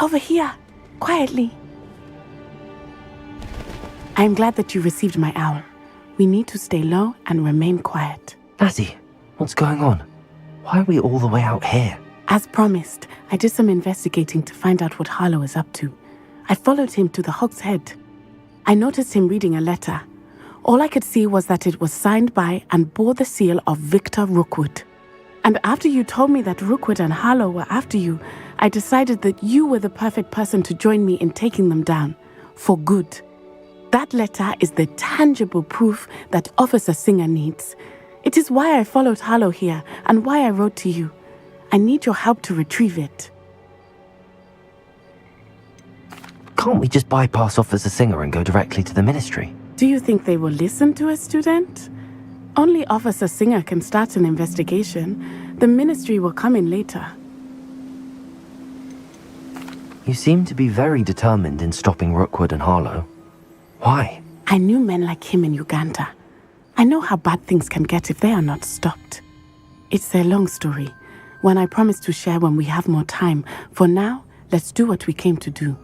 over here, quietly. I am glad that you received my owl. We need to stay low and remain quiet. Natty, what's going on? Why are we all the way out here? As promised, I did some investigating to find out what Harlow is up to. I followed him to the Hog's Head. I noticed him reading a letter. All I could see was that it was signed by and bore the seal of Victor Rookwood. And after you told me that Rookwood and Harlow were after you, I decided that you were the perfect person to join me in taking them down. For good. That letter is the tangible proof that Officer Singer needs. It is why I followed Harlow here and why I wrote to you. I need your help to retrieve it. Can't we just bypass Officer Singer and go directly to the Ministry? Do you think they will listen to a student? Only Officer Singer can start an investigation. The Ministry will come in later. You seem to be very determined in stopping Rookwood and Harlow. Why? I knew men like him in Uganda. I know how bad things can get if they are not stopped. It's a long story, one I promise to share when we have more time. For now, let's do what we came to do.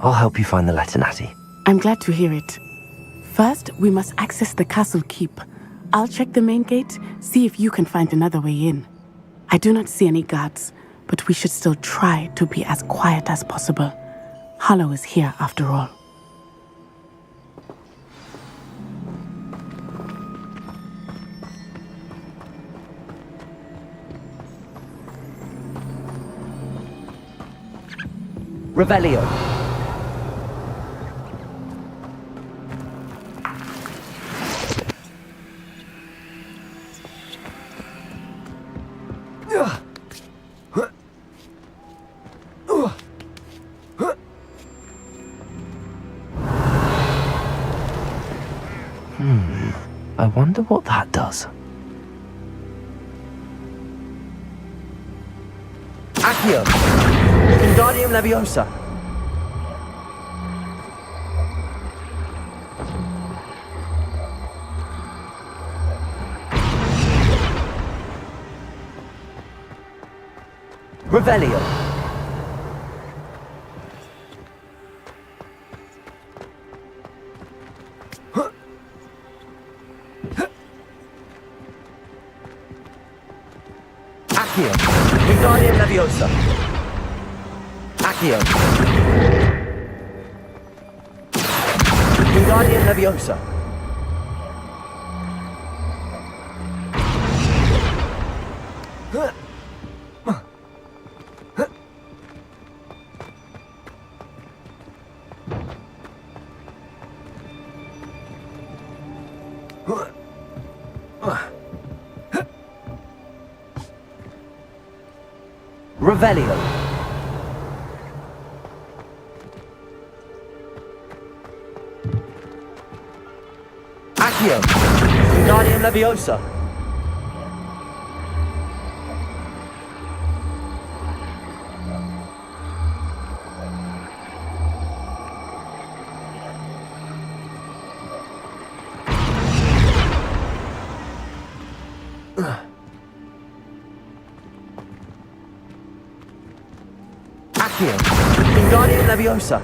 I'll help you find the letter, Natty. I'm glad to hear it. First, we must access the castle keep. I'll check the main gate, see if you can find another way in. I do not see any guards, but we should still try to be as quiet as possible. Harlow is here after all. Revelio. I wonder what that does. Accio! Wingardium Leviosa! Revelio! Accio! Wingardium Leviosa! Accio! Wingardium Leviosa! Revelio. Accio. Wingardium Leviosa. Accio. Wingardium Leviosa.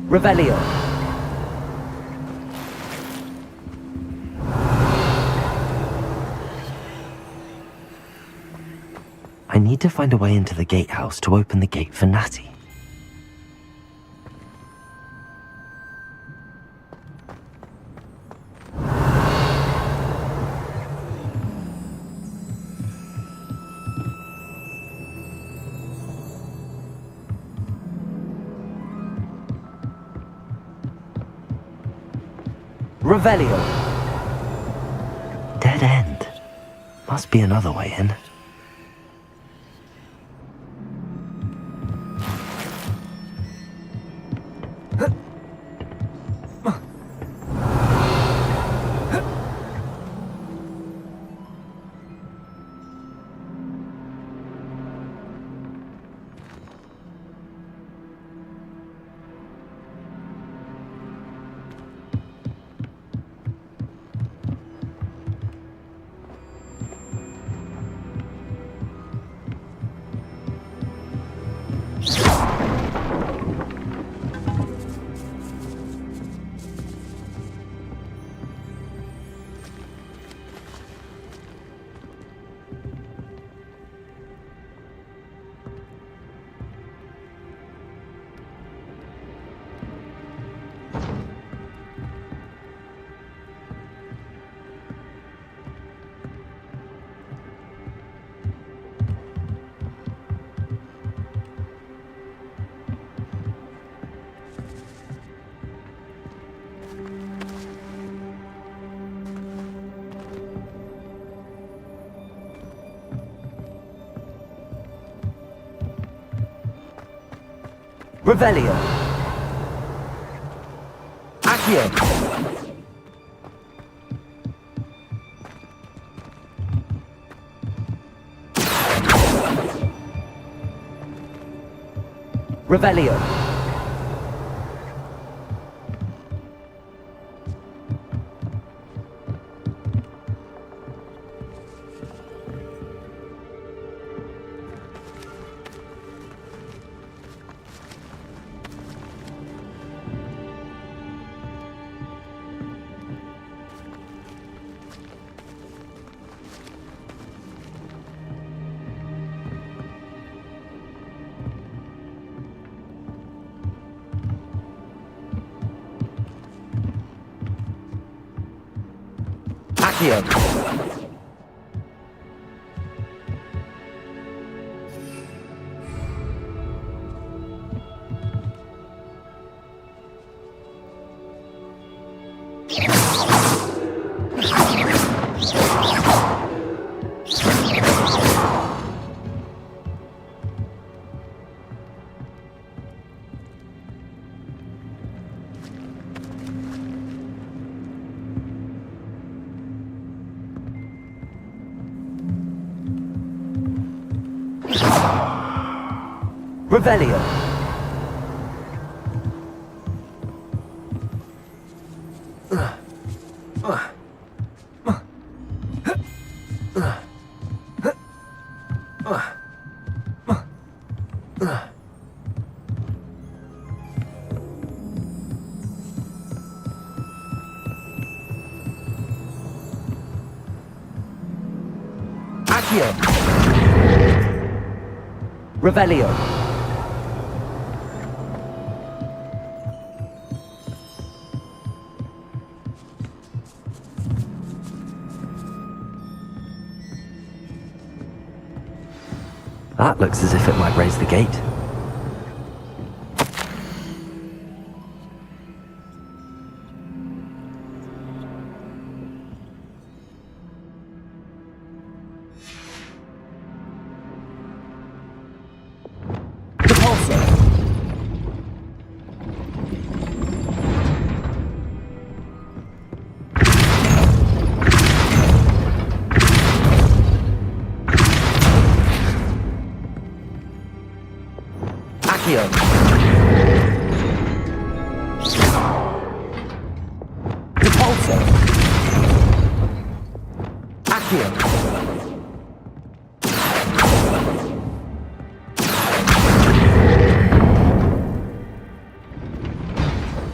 Revelio. I need to find a way into the gatehouse to open the gate for Natty. Revelio. Dead end. Must be another way in. Revelio. Accio. Revelio. Accio. Revelio. Accio. Revelio. That looks as if it might raise the gate.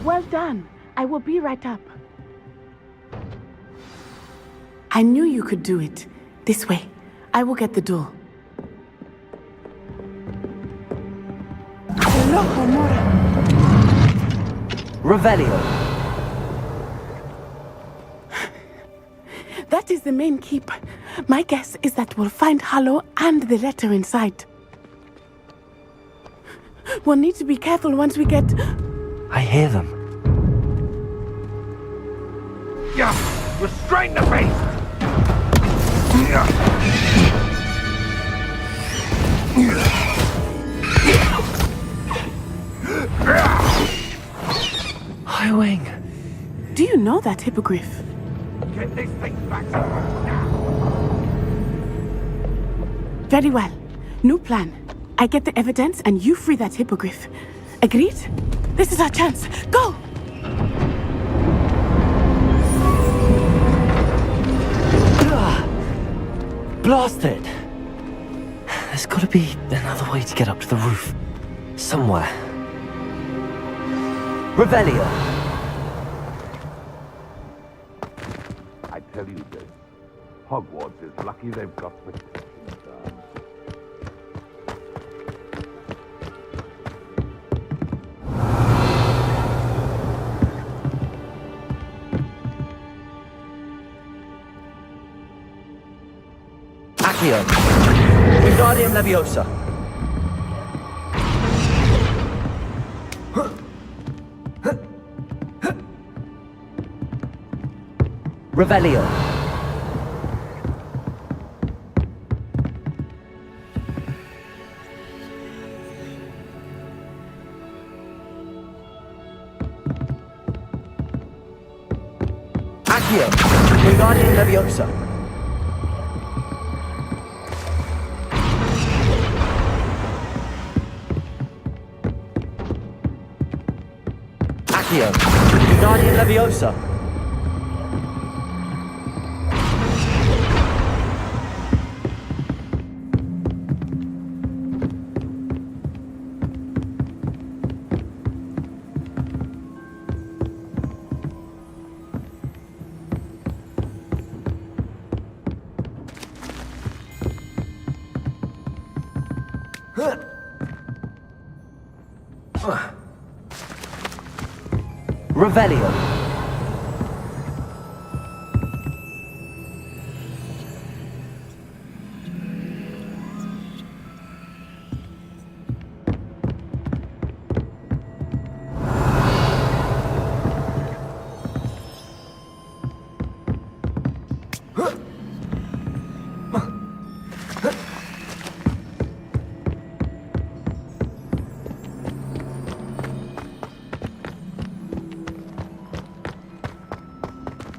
Well done. I will be right up. I knew you could do it. This way. I will get the door. Revelio. That is the main keep. My guess is that we'll find Hollow and the letter inside. We'll need to be careful once we get... I hear them. Yeah, restrain the beast! My wing. Do you know that hippogriff? Get this thing back now. Very well. New plan. I get the evidence and you free that hippogriff. Agreed? This is our chance. Go! Blasted! There's gotta be another way to get up to the roof. Somewhere. Revelio! I tell you this, Hogwarts is lucky they've got protection down. Accio! Wingardium Leviosa! Revelio! Accio! Wingardium Leviosa! Accio! Wingardium Leviosa! Revelio!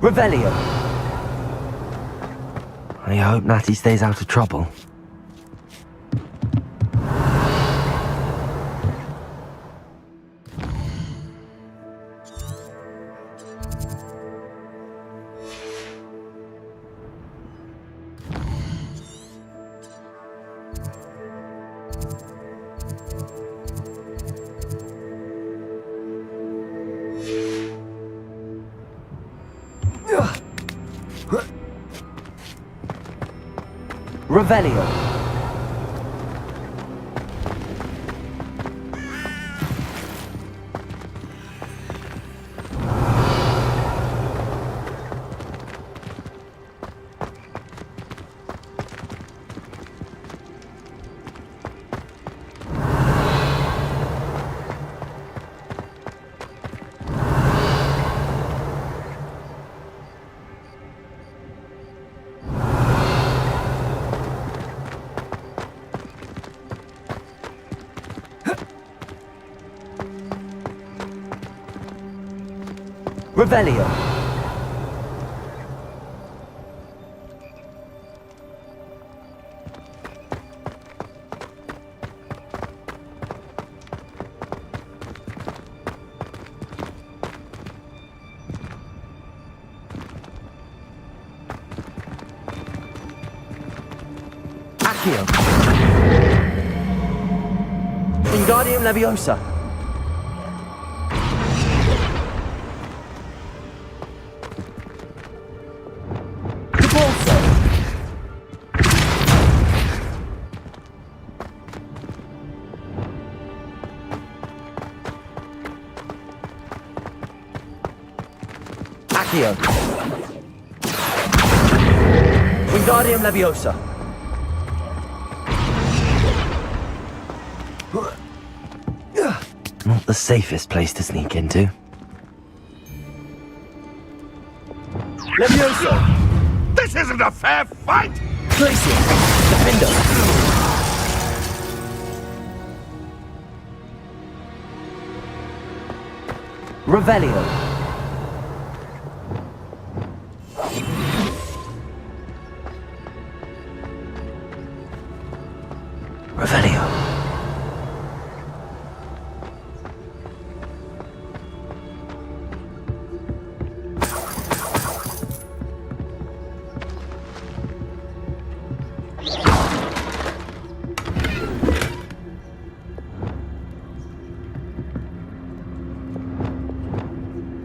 Revelio! I hope Natty stays out of trouble. Revelio! Revelio! Accio! Wingardium Leviosa! Accio! Wingardium Leviosa! Not the safest place to sneak into. Leviosa! This isn't a fair fight! Glacier! Defender! Revelio. Revelio.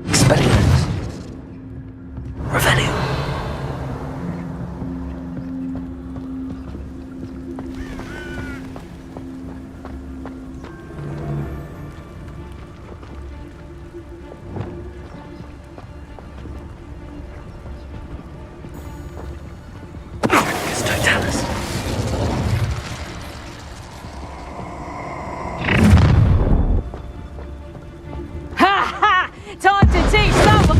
Experiments. Revelio. Totalis. Ha ha! Time to teach someone.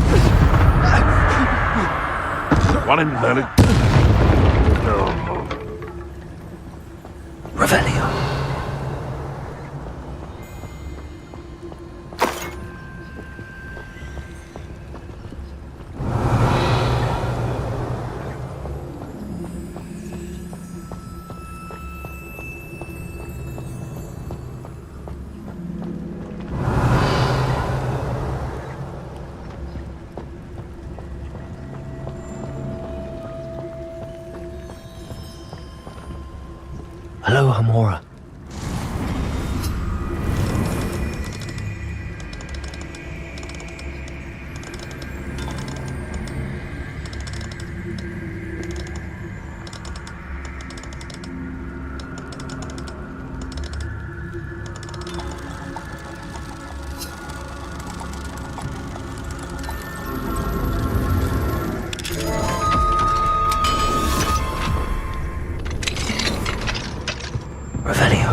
One in there. Revelio. Hello, Hamora. Revelio.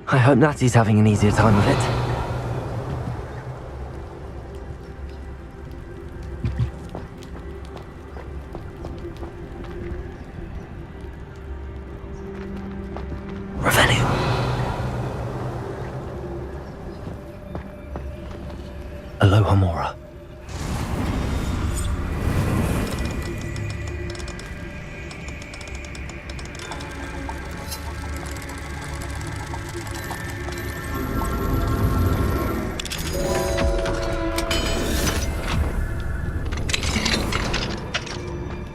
I hope Natty's having an easier time of it. Revelio. Aloha Mora.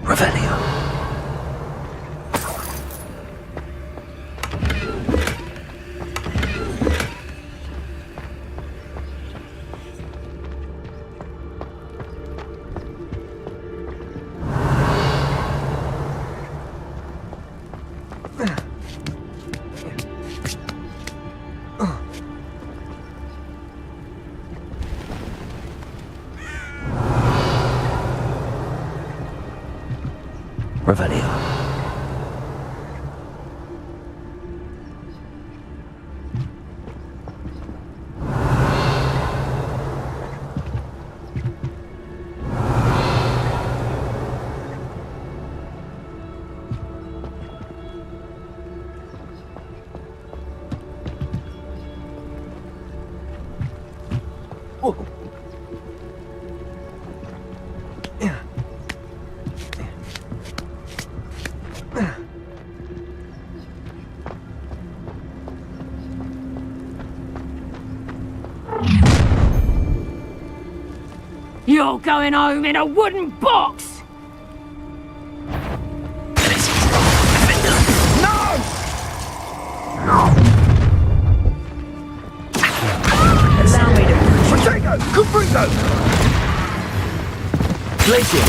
Revelio. Revelio. You're going home in a wooden box! Glacier!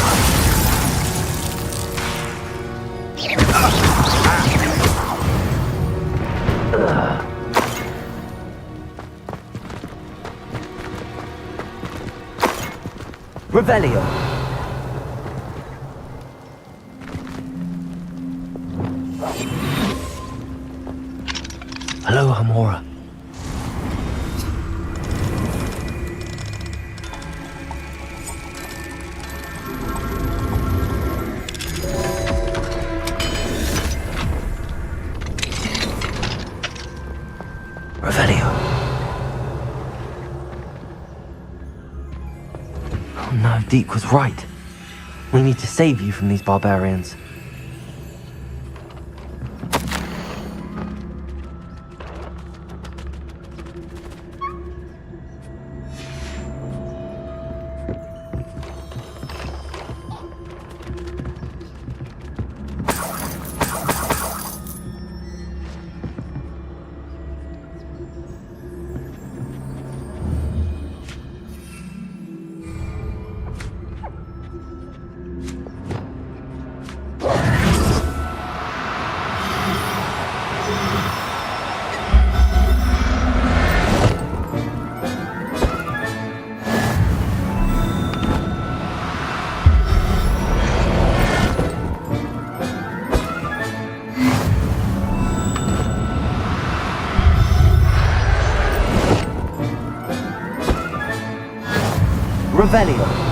Revelio! Hello, Hamora. Revelio. Oh no, Deke was right. We need to save you from these barbarians. Revelio.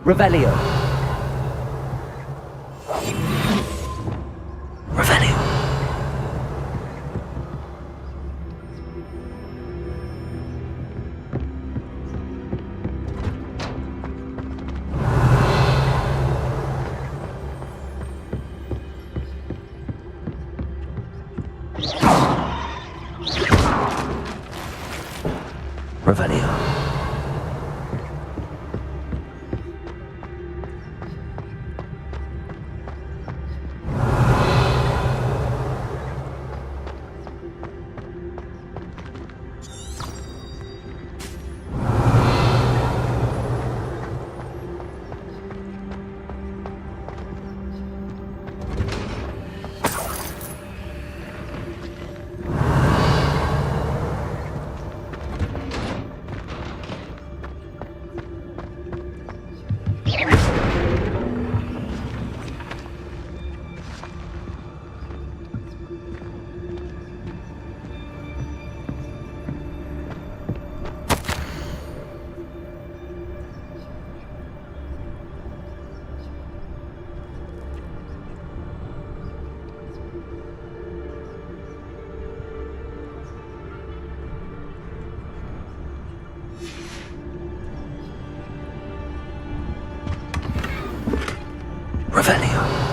Revelio. Revelio. Revelio. Revelio.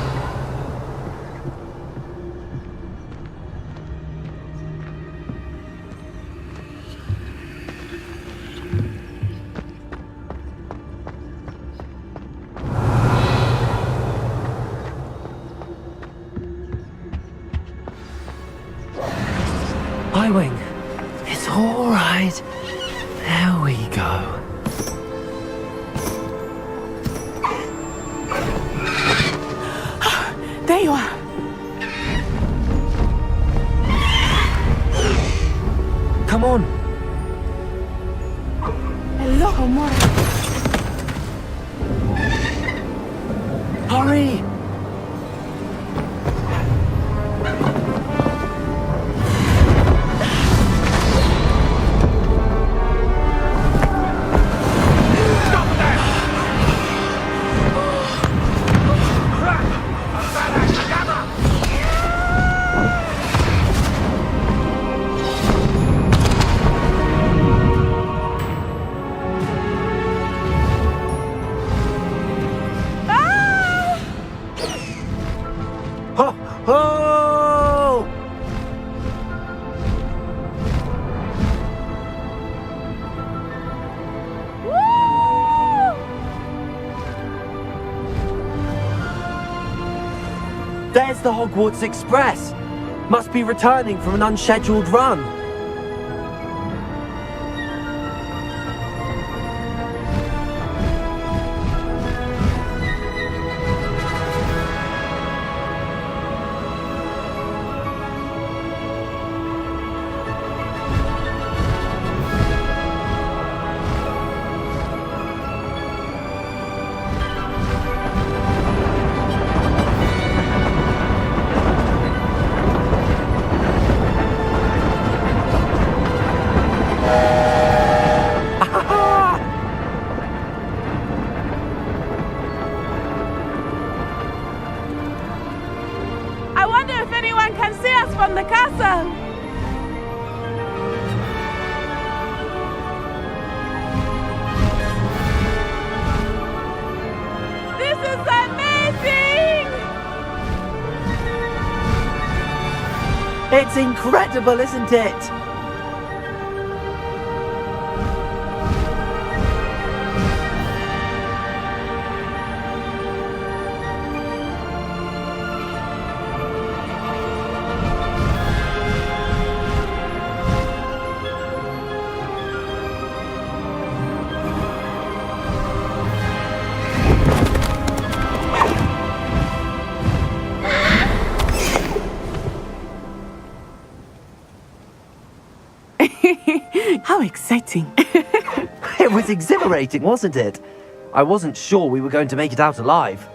following. It's all right. There we go. There you are. Come on. Hello, Homura. Hurry! Ho! Ho! There's the Hogwarts Express! Must be returning from an unscheduled run. I wonder if anyone can see us from the castle. This is amazing! It's incredible, isn't it? How exciting. It was exhilarating, wasn't it? I wasn't sure we were going to make it out alive.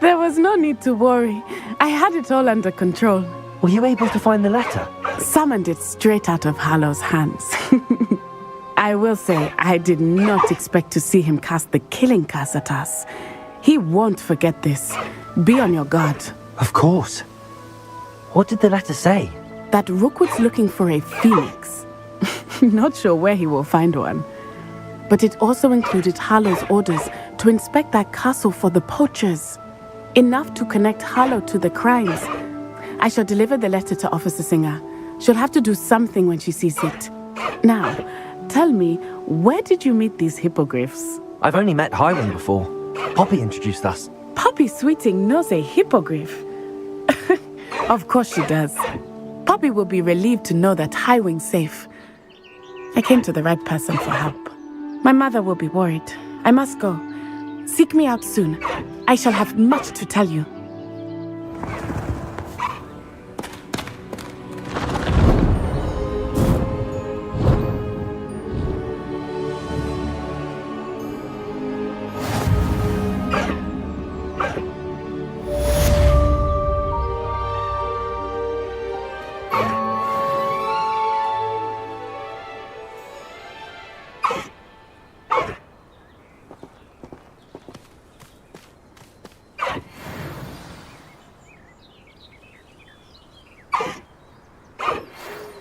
There was no need to worry. I had it all under control. Were you able to find the letter? Summoned it straight out of Hallow's hands. I will say, I did not expect to see him cast the killing curse at us. He won't forget this. Be on your guard. Of course. What did the letter say? That Rookwood's looking for a phoenix. Not sure where he will find one. But it also included Harlow's orders to inspect that castle for the poachers. Enough to connect Harlow to the crimes. I shall deliver the letter to Officer Singer. She'll have to do something when she sees it. Now, tell me, where did you meet these hippogriffs? I've only met Highwing before. Poppy introduced us. Poppy Sweeting knows a hippogriff. Of course she does. Poppy will be relieved to know that Highwing's safe. I came to the right person for help. My mother will be worried. I must go. Seek me out soon. I shall have much to tell you.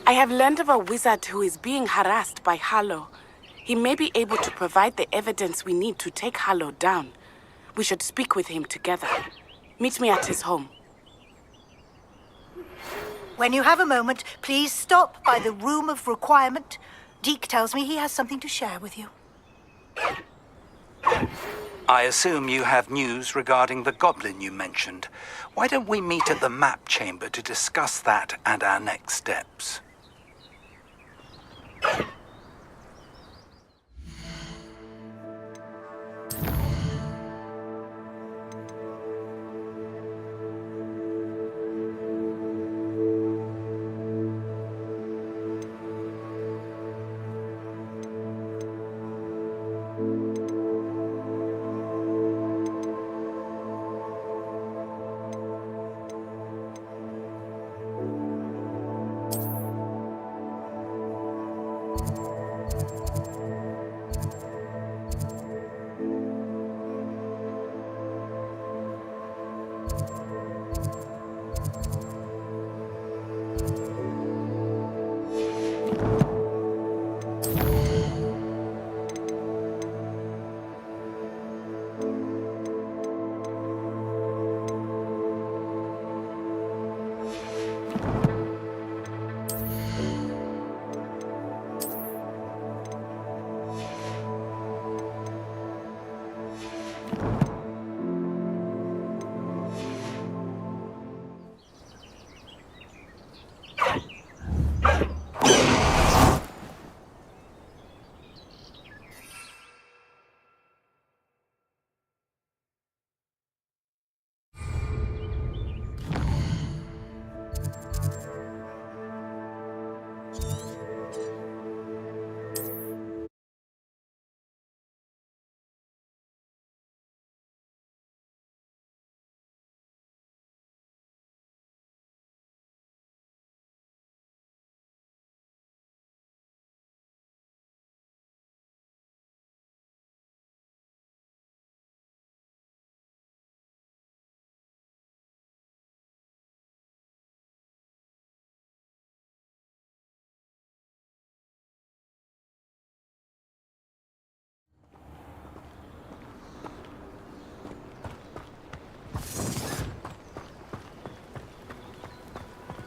I have learned of a wizard who is being harassed by Harlow. He may be able to provide the evidence we need to take Harlow down. We should speak with him together. Meet me at his home. When you have a moment, please stop by the room of requirement. Deke tells me he has something to share with you. I assume you have news regarding the goblin you mentioned. Why don't we meet at the map chamber to discuss that and our next steps?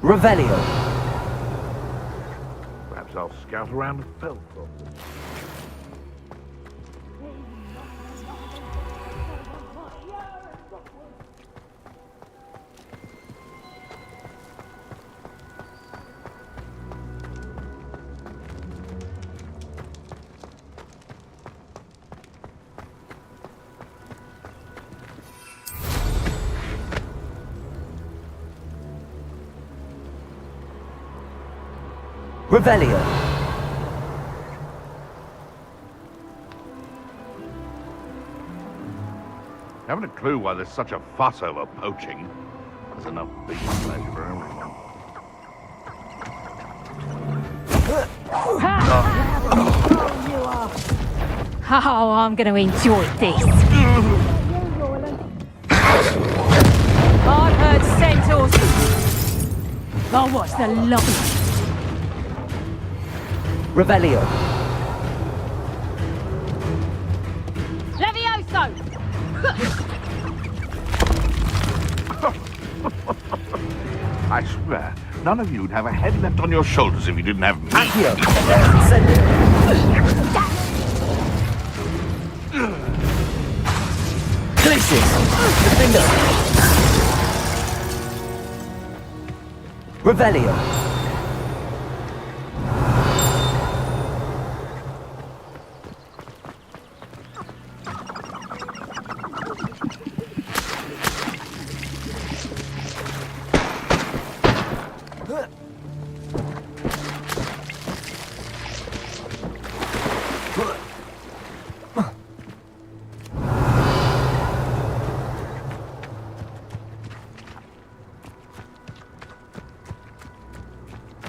Revelio. Perhaps I'll scout around the filth of them. Revelio. Haven't a clue why there's such a fuss over poaching. There's enough beef flesh for everyone. Oh, I'm going to enjoy this. I've heard centaurs. Oh, what's the lobby? Revelio. Levioso! I swear, none of you'd have a head left on your shoulders if you didn't have me. Accio. Send it. Glacius. Defender. Revelio.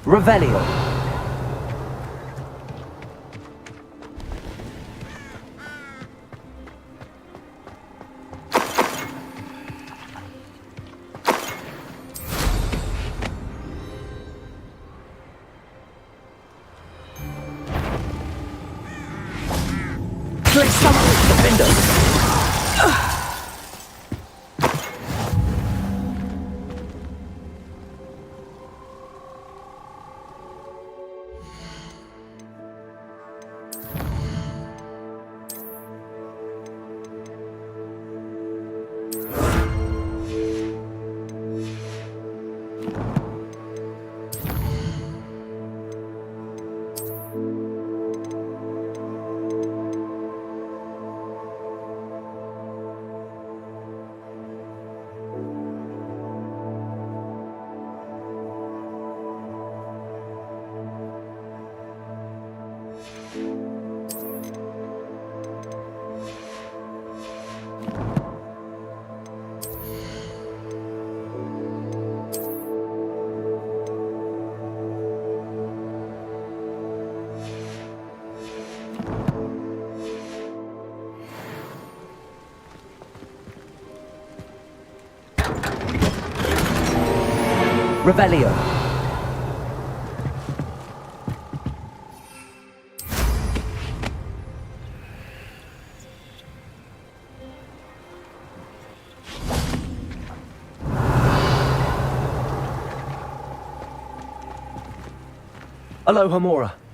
Revelio. Place some defender. Revelio. Aloha Mora.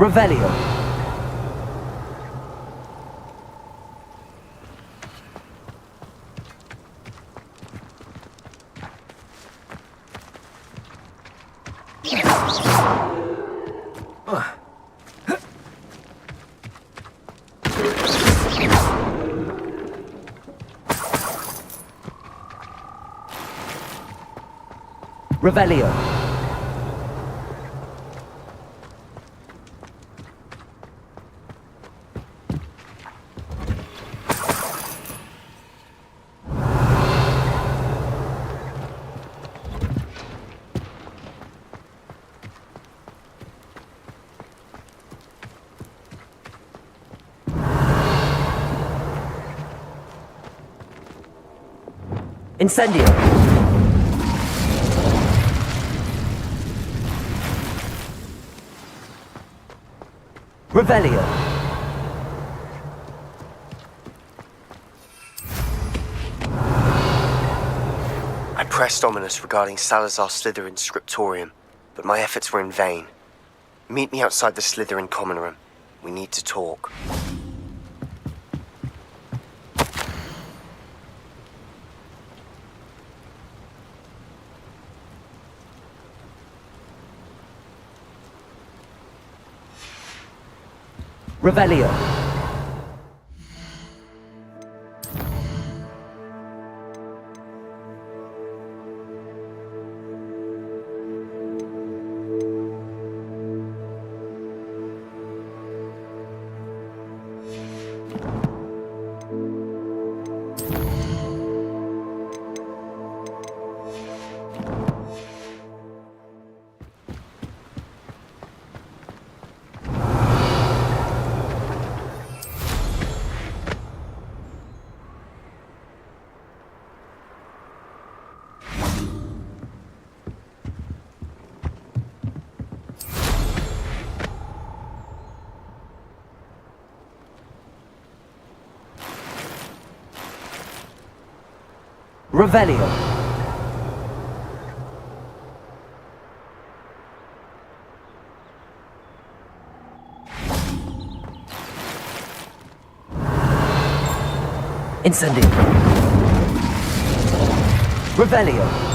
Revelio. Revelio. Incendio. Revelio. I pressed Ominous regarding Salazar Slytherin's scriptorium, but my efforts were in vain. Meet me outside the Slytherin common room. We need to talk. Revelio. Revelio. Incendio. Revelio.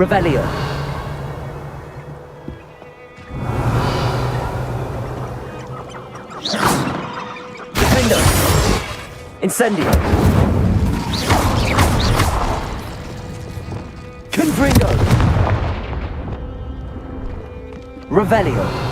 Revelio. Defendo. Incendio. Confringo. Revelio.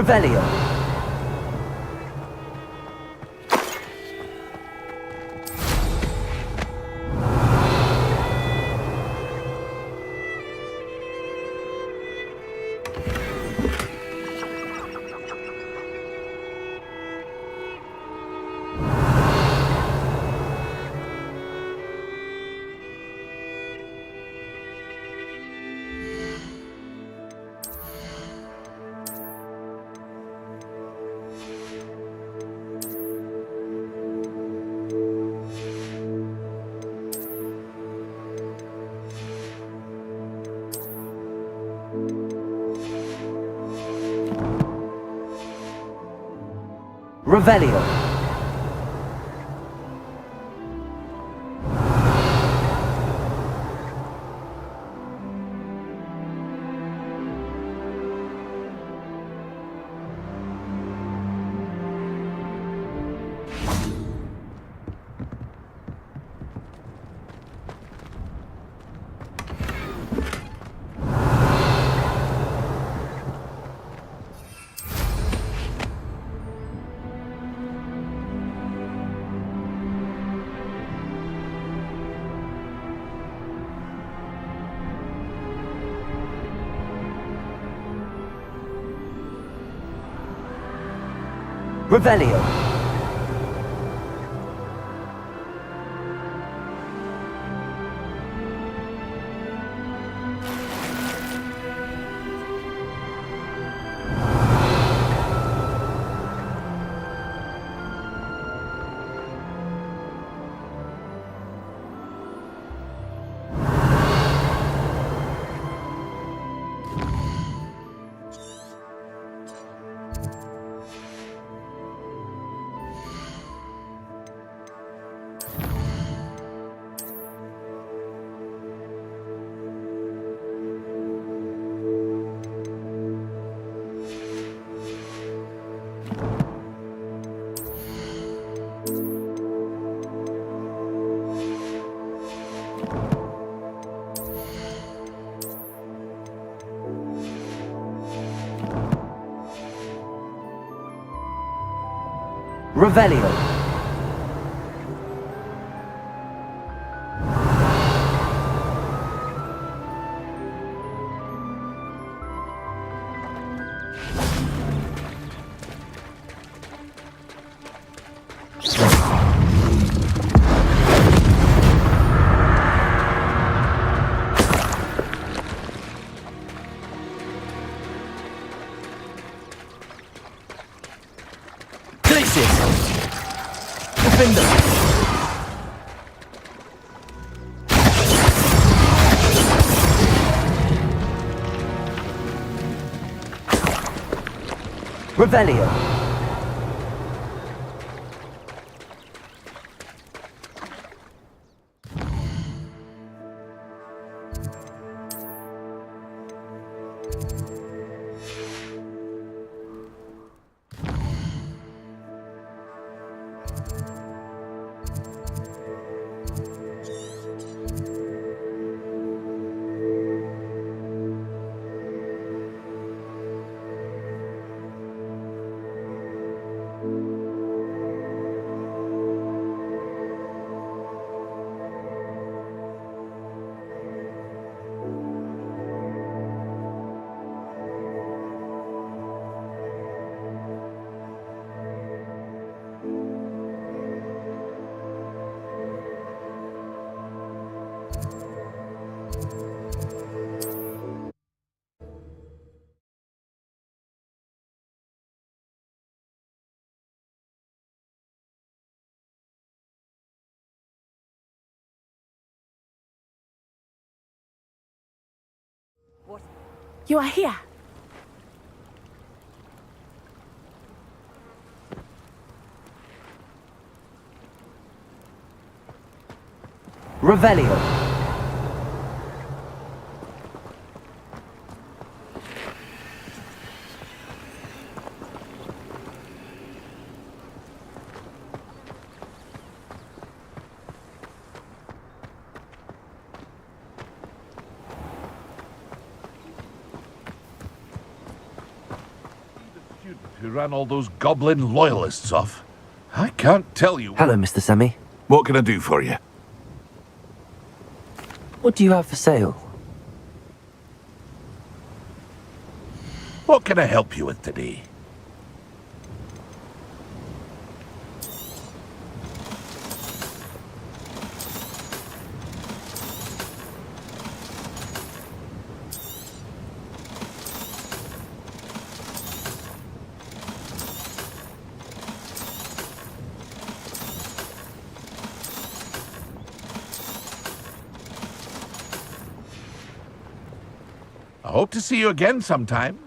Revelio. Revelio. Revelio. Revelio. Revelio. You are here. Revelio. who ran all those goblin loyalists off. I can't tell you. Hello, Mr. Semi. What can I do for you? What do you have for sale? What can I help you with today? I hope to see you again sometime.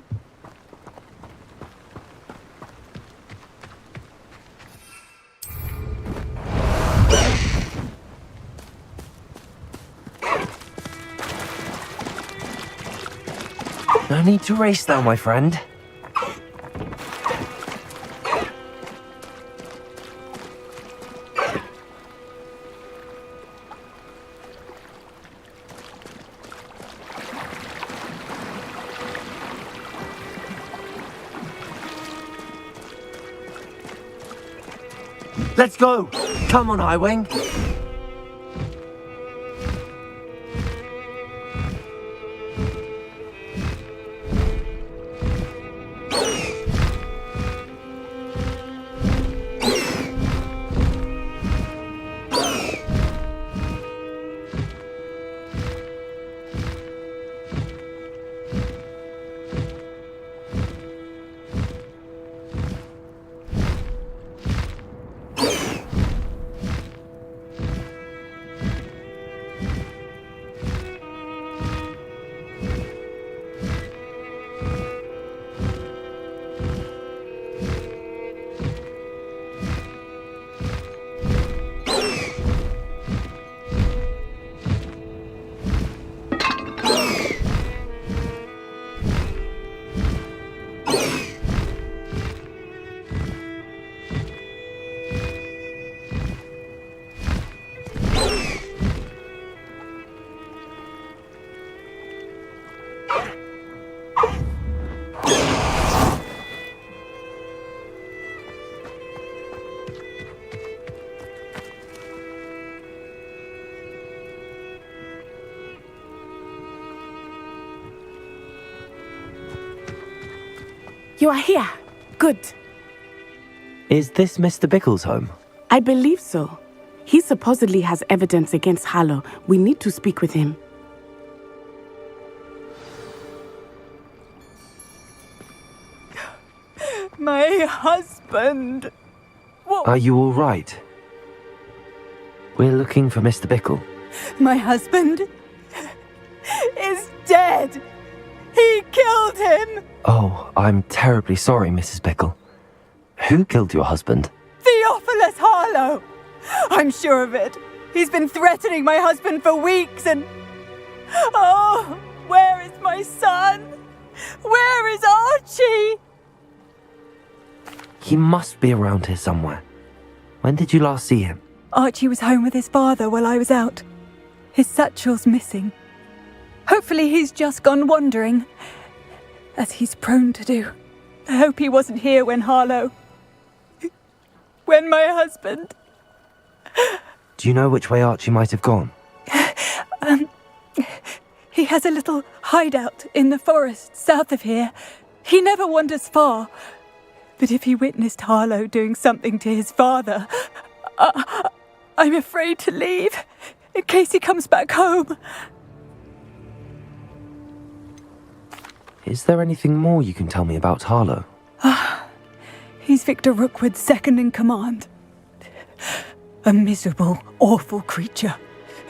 No need to race now, my friend. Let's go! Come on, Highwing! You are here. Good. Is this Mr. Bickle's home? I believe so. He supposedly has evidence against Harlow. We need to speak with him. My husband. What? Are you all right? We're looking for Mr. Bickle. My husband is dead. He killed him. Oh, I'm terribly sorry, Mrs. Bickle. Who killed your husband? Theophilus Harlow. I'm sure of it. He's been threatening my husband for weeks and... Oh, where is my son? Where is Archie? He must be around here somewhere. When did you last see him? Archie was home with his father while I was out. His satchel's missing. Hopefully he's just gone wandering, as he's prone to do. I hope he wasn't here when when my husband... Do you know which way Archie might have gone? He has a little hideout in the forest south of here. He never wanders far. But if he witnessed Harlow doing something to his father, I'm afraid to leave, in case he comes back home. Is there anything more you can tell me about Harlow? He's Victor Rookwood's second in command. A miserable, awful creature.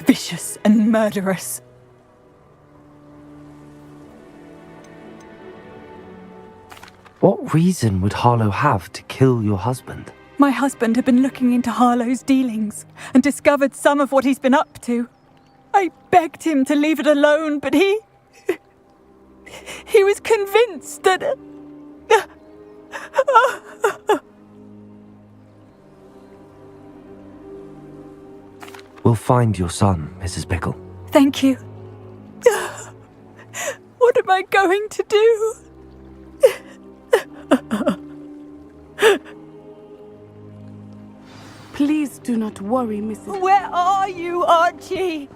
Vicious and murderous. What reason would Harlow have to kill your husband? My husband had been looking into Harlow's dealings and discovered some of what he's been up to. I begged him to leave it alone, but he was convinced that... We'll find your son, Mrs. Bickle. Thank you. What am I going to do? Please do not worry, Mrs. Where are you, Archie?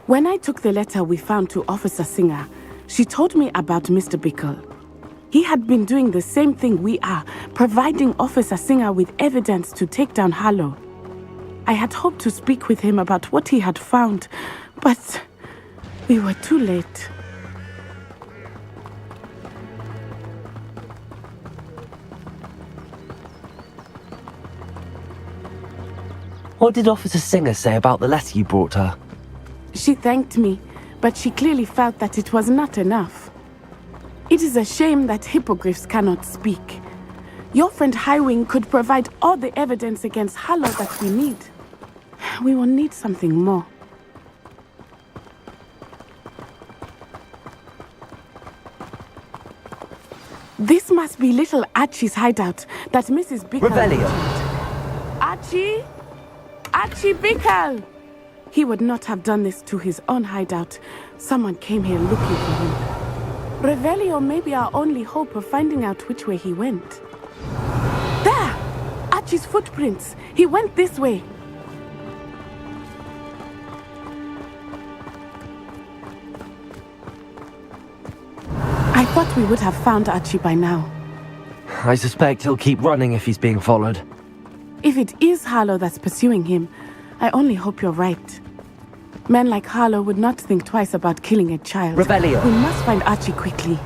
When I took the letter we found to Officer Singer, she told me about Mr. Bickle. He had been doing the same thing we are, providing Officer Singer with evidence to take down Harlow. I had hoped to speak with him about what he had found, but we were too late. What did Officer Singer say about the letter you brought her? She thanked me, but she clearly felt that it was not enough. It is a shame that hippogriffs cannot speak. Your friend Highwing could provide all the evidence against Harlow that we need. We will need something more. This must be little Archie's hideout that Mrs. Bickle... Revelio! Archie? Archie Bickle! He would not have done this to his own hideout. Someone came here looking for him. Revelio may be our only hope of finding out which way he went. There! Archie's footprints. He went this way. I thought we would have found Archie by now. I suspect he'll keep running if he's being followed. If it is Harlow that's pursuing him, I only hope you're right. Men like Harlow would not think twice about killing a child. Revelio! We must find Archie quickly.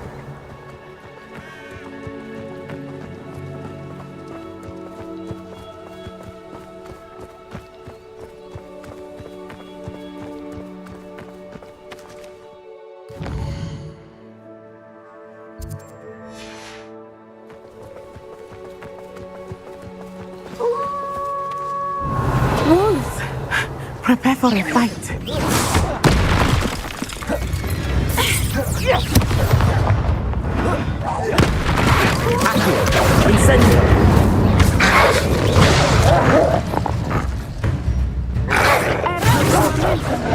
Wolves! Prepare for a fight. Incendio!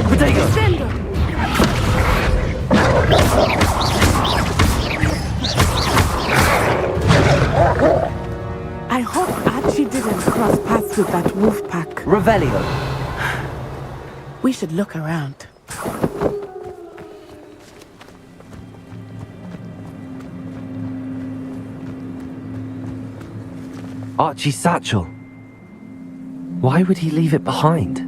Potato! Incendio! I hope Archie didn't cross paths with that wolf pack. Revelio! We should look around. Archie's satchel. Why would he leave it behind?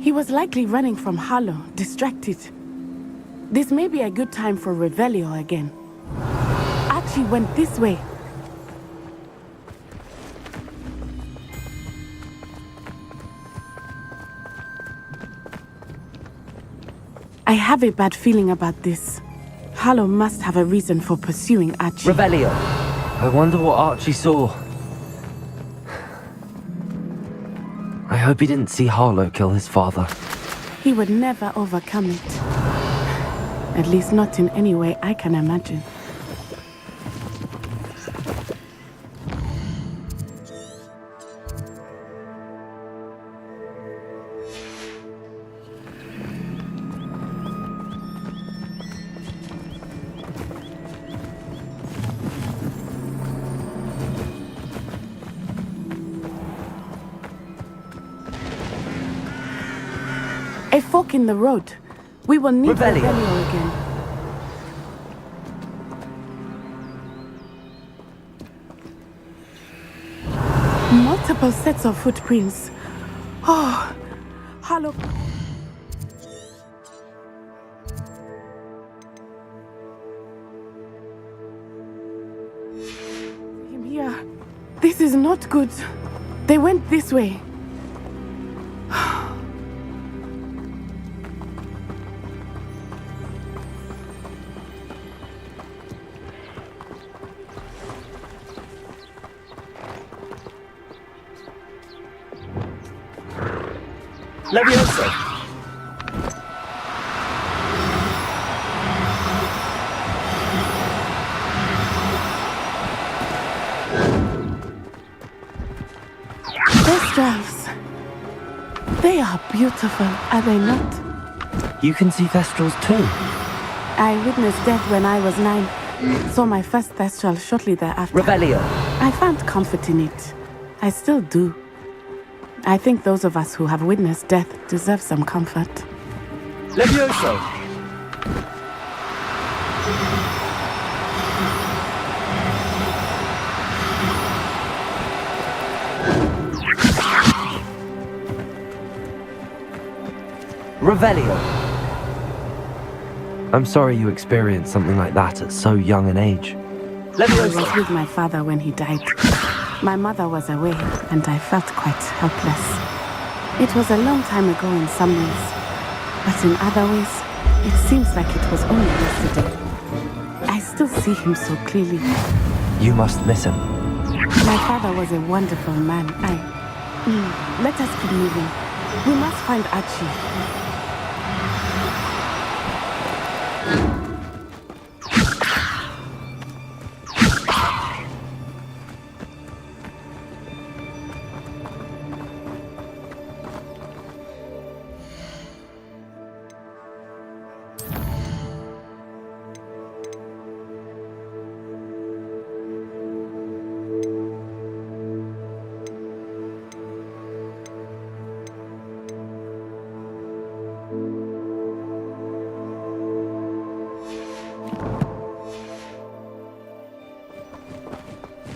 He was likely running from Harlow, distracted. This may be a good time for Revelio again. Archie went this way. I have a bad feeling about this. Harlow must have a reason for pursuing Archie. Revelio! I wonder what Archie saw. I hope he didn't see Harlow kill his father. He would never overcome it. At least not in any way I can imagine. A fork in the road. We will need Revelio. Revelio again. Multiple sets of footprints. Oh, Harlow. Him here. This is not good. They went this way. Levioso! Those drafts. They are beautiful, are they not? You can see Thestrals too. I witnessed death when I was 9, Saw my first Thestral shortly thereafter. Revelio. I found comfort in it. I still do. I think those of us who have witnessed death deserve some comfort. Levioso. Revelio. I'm sorry you experienced something like that at so young an age. I was with my father when he died. My mother was away, and I felt quite helpless. It was a long time ago in some ways, but in other ways, it seems like it was only yesterday. I still see him so clearly. You must miss him. My father was a wonderful man. Let us keep moving. We must find Archie.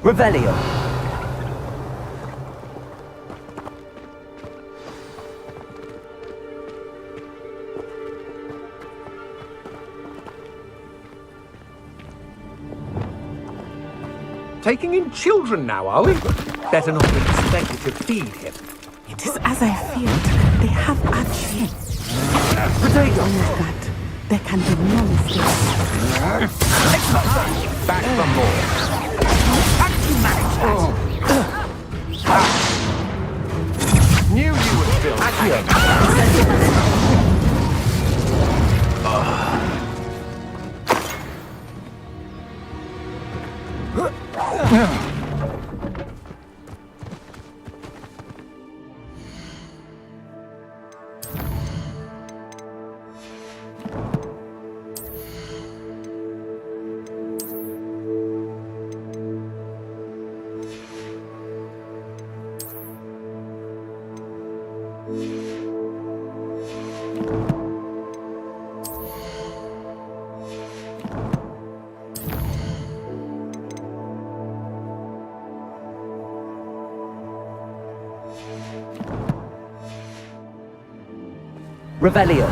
Revelio. Taking in children now, are we? Better not be expected to feed him. It is as I feared. They have Archie. Potato. Oh God, there can be no mistake. Back from more. Knew you would feel Revelio.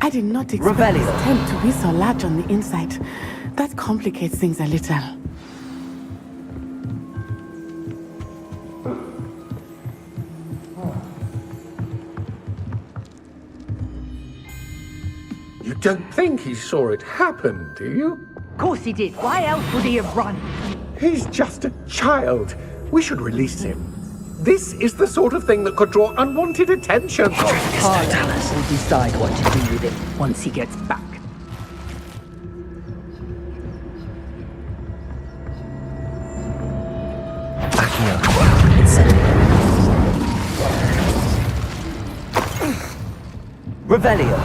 I did not expect Revelio. this tent to be so large on the inside. That complicates things a little. You don't think he saw it happen, do you? Of course he did. Why else would he have run? He's just a child. We should release him. This is the sort of thing that could draw unwanted attention. Harlow will decide what to do with it once he gets back. Revelio.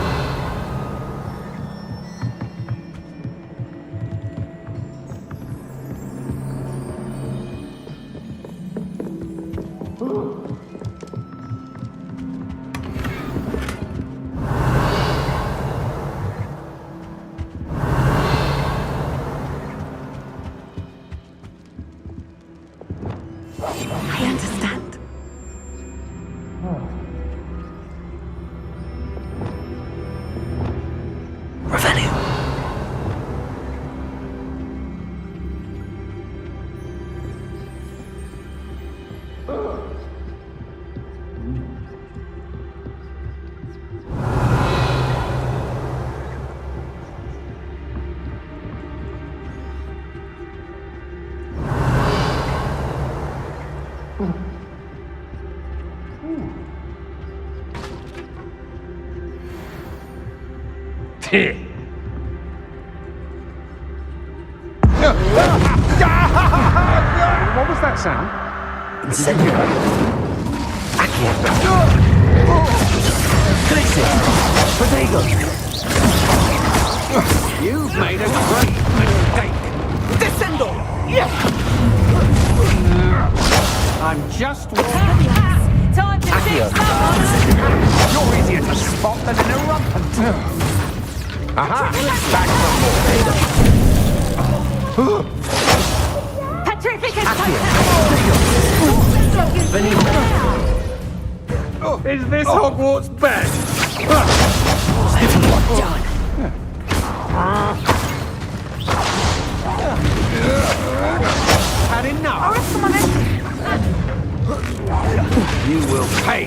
I understand. What was that sound? Incendio. Accio. Crisis. Protego. You've made a great mistake. Descendo! I'm just Time to Accio. You're easier to spot than an eruptant. Aha! Back for more. Is this Hogwarts bed? Had enough. You will pay.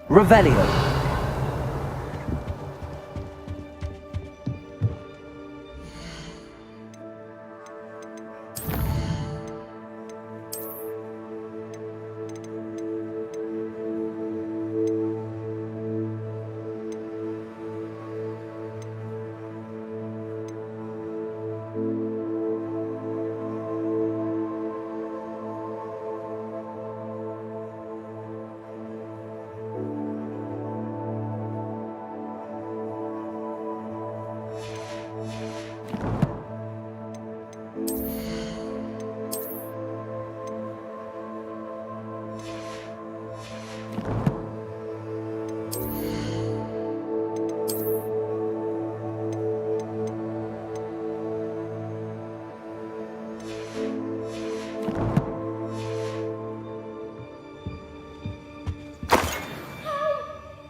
Revelio.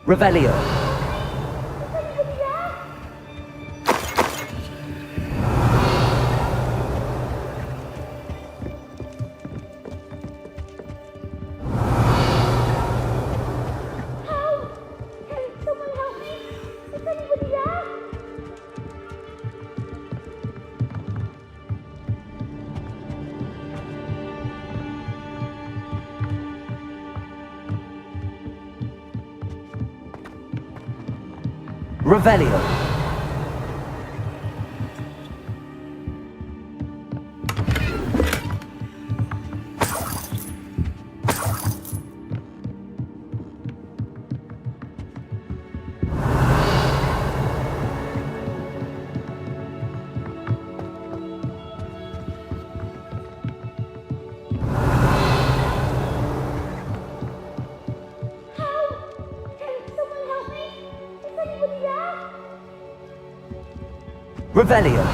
Revelio. Revelio. Revelio.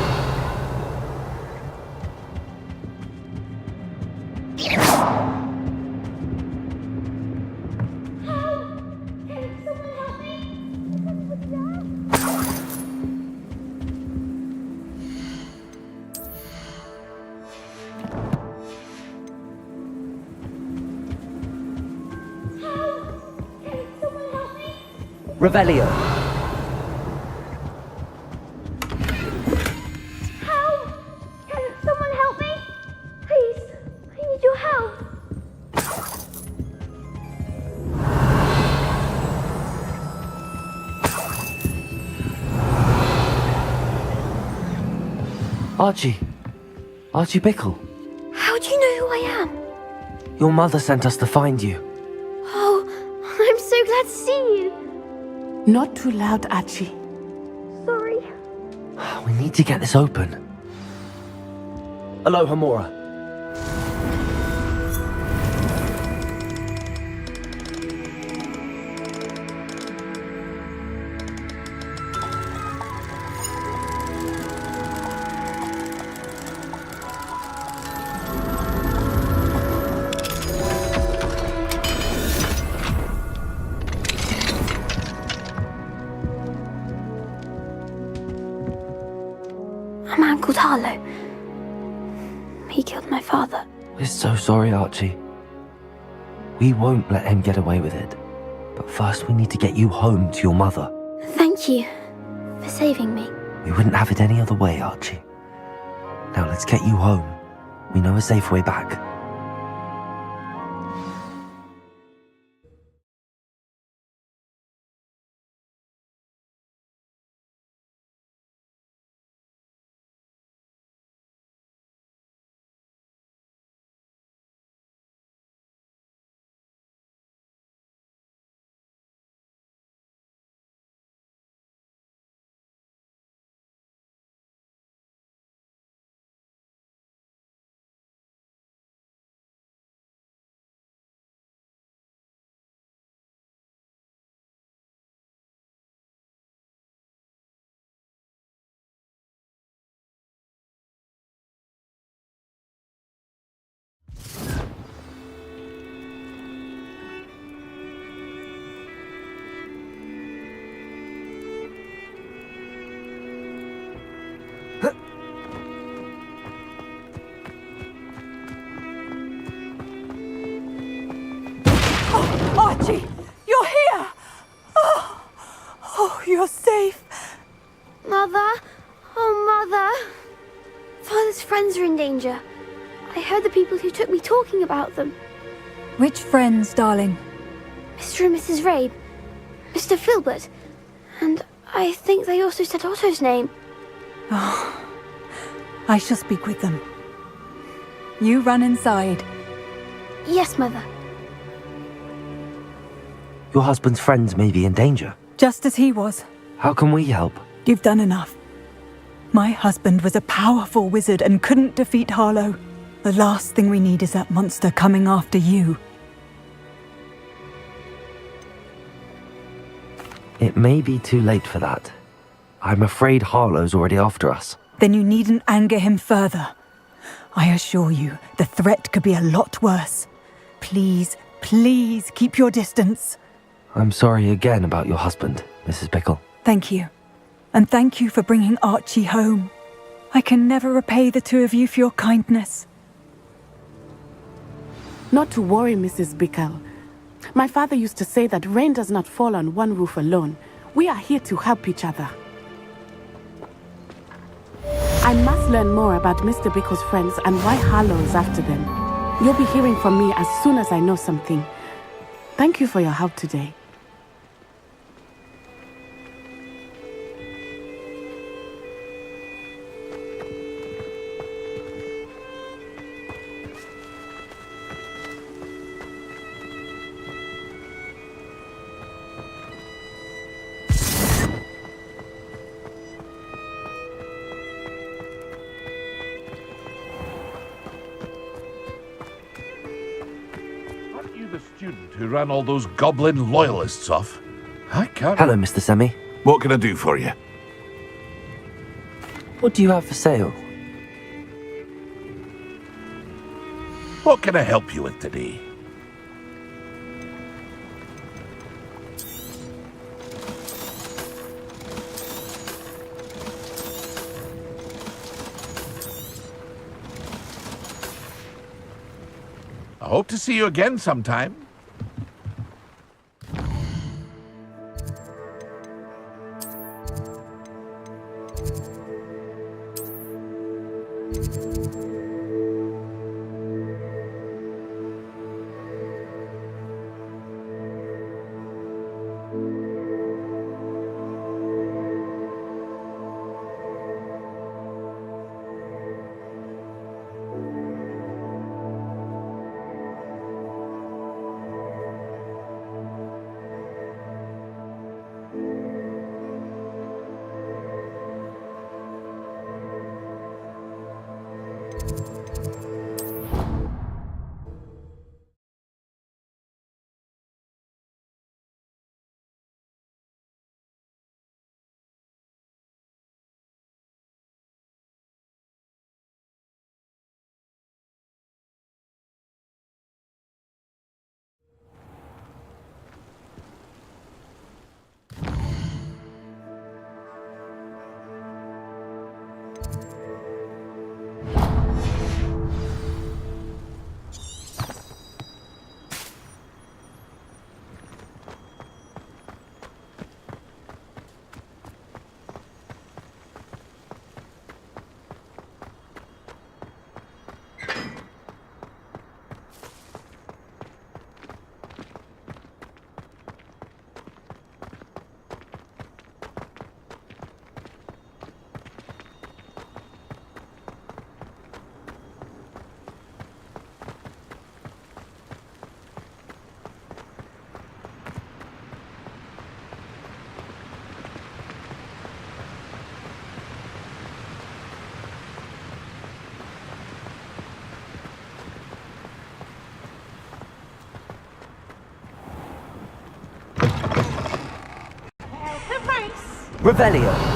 Revelio. Archie Bickle. How do you know who I am? Your mother sent us to find you. Oh, I'm so glad to see you. Not too loud, Archie. Sorry. We need to get this open. Aloha, Mora. A man called Harlow. He killed my father. We're so sorry, Archie. We won't let him get away with it. But first we need to get you home to your mother. Thank you. for saving me. We wouldn't have it any other way, Archie. Now let's get you home. We know a safe way back. Archie, you're here! Oh, you're safe. Mother? Oh, Mother. Father's friends are in danger. I heard the people who took me talking about them. Which friends, darling? Mr. and Mrs. Rabe, Mr. Filbert, and I think they also said Otto's name. Oh, I shall speak with them. You run inside. Yes, Mother. Your husband's friends may be in danger. Just as he was. How can we help? You've done enough. My husband was a powerful wizard and couldn't defeat Harlow. The last thing we need is that monster coming after you. It may be too late for that. I'm afraid Harlow's already after us. Then you needn't anger him further. I assure you, the threat could be a lot worse. Please, please keep your distance. I'm sorry again about your husband, Mrs. Pickle. Thank you. And thank you for bringing Archie home. I can never repay the two of you for your kindness. Not to worry, Mrs. Bickle. My father used to say that rain does not fall on one roof alone. We are here to help each other. I must learn more about Mr. Bickle's friends and why Harlow is after them. You'll be hearing from me as soon as I know something. Thank you for your help today. The student who ran all those goblin loyalists off. I can't... Hello, Mr. Semi. What can I do for you? What do you have for sale? What can I help you with today? I hope to see you again sometime. Revelio.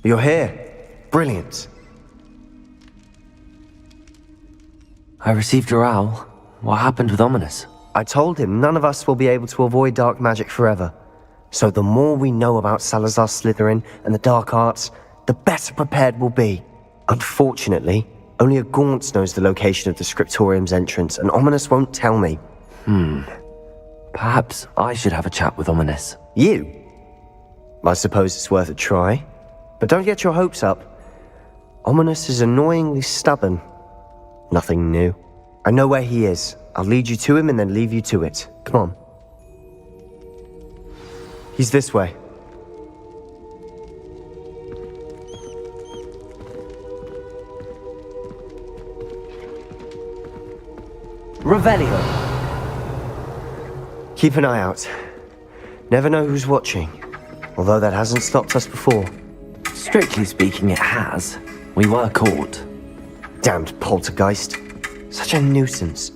You're here. Brilliant. I received your owl. What happened with Ominous? I told him none of us will be able to avoid dark magic forever. So the more we know about Salazar Slytherin and the dark arts, the better prepared we'll be. Unfortunately, only a Gaunt knows the location of the Scriptorium's entrance, and Ominous won't tell me. Perhaps I should have a chat with Ominous. You? I suppose it's worth a try. But don't get your hopes up. Ominous is annoyingly stubborn. Nothing new. I know where he is. I'll lead you to him and then leave you to it. Come on. He's this way. Revelio! Keep an eye out. Never know who's watching. Although that hasn't stopped us before. Strictly speaking, it has. We were caught. Damned poltergeist. Such a nuisance.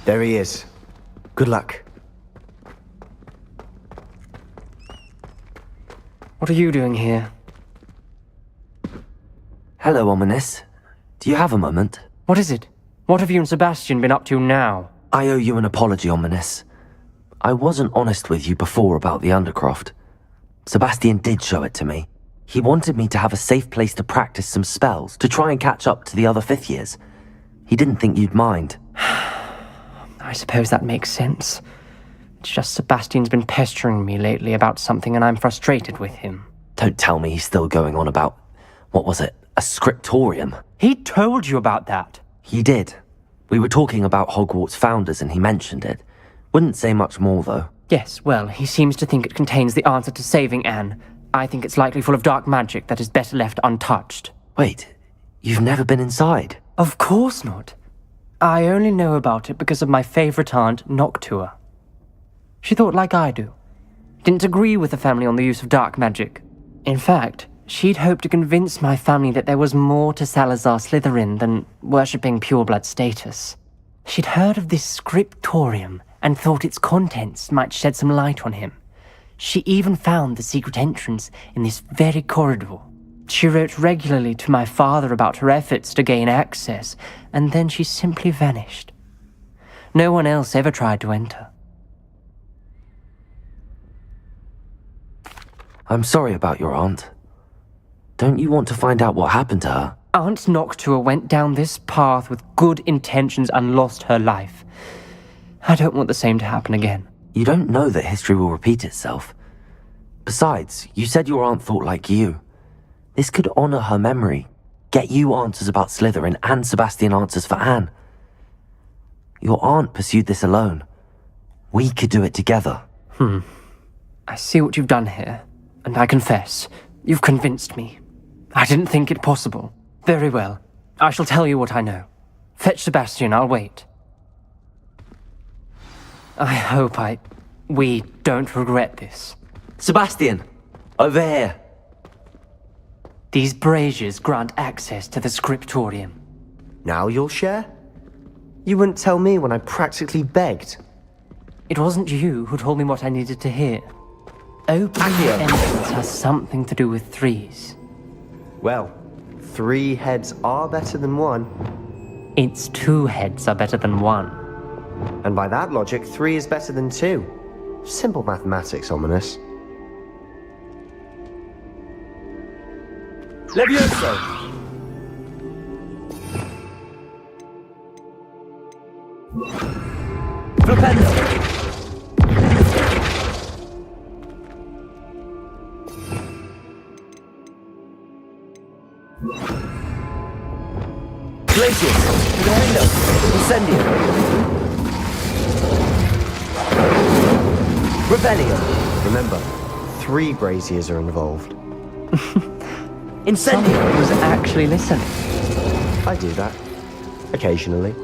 There he is. Good luck. What are you doing here? Hello, Ominous. Do you have a moment? What is it? What have you and Sebastian been up to now? I owe you an apology, Ominous. I wasn't honest with you before about the Undercroft. Sebastian did show it to me. He wanted me to have a safe place to practice some spells, to try and catch up to the other fifth years. He didn't think you'd mind. I suppose that makes sense. It's just Sebastian's been pestering me lately about something and I'm frustrated with him. Don't tell me he's still going on about, what was it, a scriptorium? He told you about that? He did. We were talking about Hogwarts founders and he mentioned it. Wouldn't say much more, though. Yes, well, he seems to think it contains the answer to saving Anne. I think it's likely full of dark magic that is better left untouched. Wait, you've never been inside? Of course not. I only know about it because of my favourite aunt, Noctua. She thought like I do. Didn't agree with the family on the use of dark magic. In fact, she'd hoped to convince my family that there was more to Salazar Slytherin than worshipping pureblood status. She'd heard of this scriptorium and thought its contents might shed some light on him. She even found the secret entrance in this very corridor. She wrote regularly to my father about her efforts to gain access, and then she simply vanished. No one else ever tried to enter. I'm sorry about your aunt. Don't you want to find out what happened to her? Aunt Noctua went down this path with good intentions and lost her life. I don't want the same to happen again. You don't know that history will repeat itself. Besides, you said your aunt thought like you. This could honor her memory, get you answers about Slytherin and Sebastian answers for Anne. Your aunt pursued this alone. We could do it together. I see what you've done here, and I confess, you've convinced me. I didn't think it possible. Very well. I shall tell you what I know. Fetch Sebastian, I'll wait. I hope we don't regret this. Sebastian! Over here! These braziers grant access to the scriptorium. Now you'll share? You wouldn't tell me when I practically begged. It wasn't you who told me what I needed to hear. Opening the entrance has something to do with threes. Well, 3 heads are better than 1. Its 2 heads are better than 1. And by that logic, 3 is better than 2. Simple mathematics, Ominous. Levioso! Flipendo! Glacius! Flipendo! Incendio! Rebellion! Remember, 3 braziers are involved. Incendio! Someone was actually listening. I do that. Occasionally.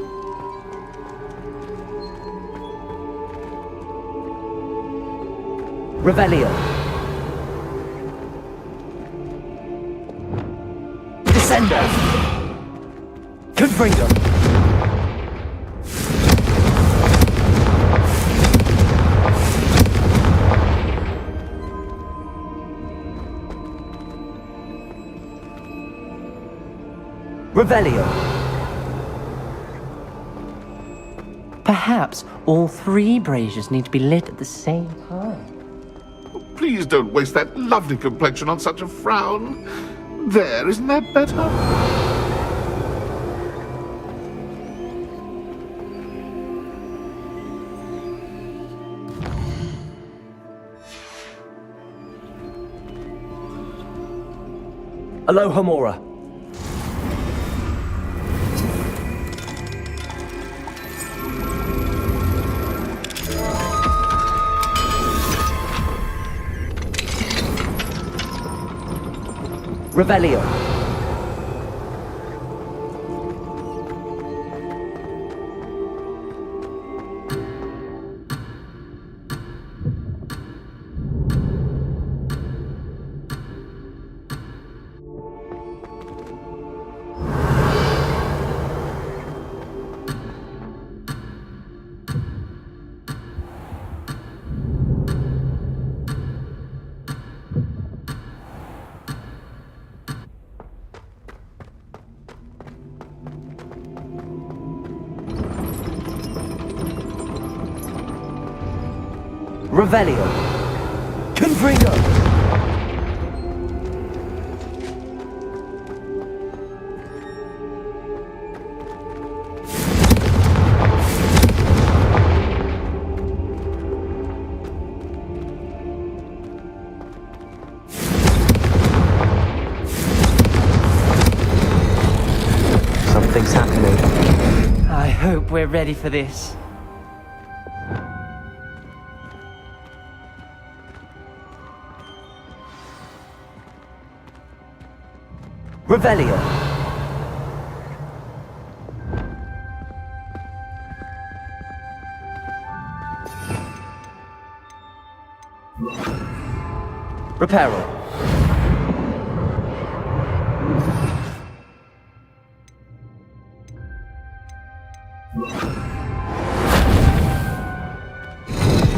Revelio. Descendo. Confringo. Revelio. Perhaps all 3 braziers need to be lit at the same time. Please don't waste that lovely complexion on such a frown. There, isn't that better? Aloha Mora. Revelio. Revelio. Confringo. Something's happening. I hope we're ready for this. Revelio. Reparo.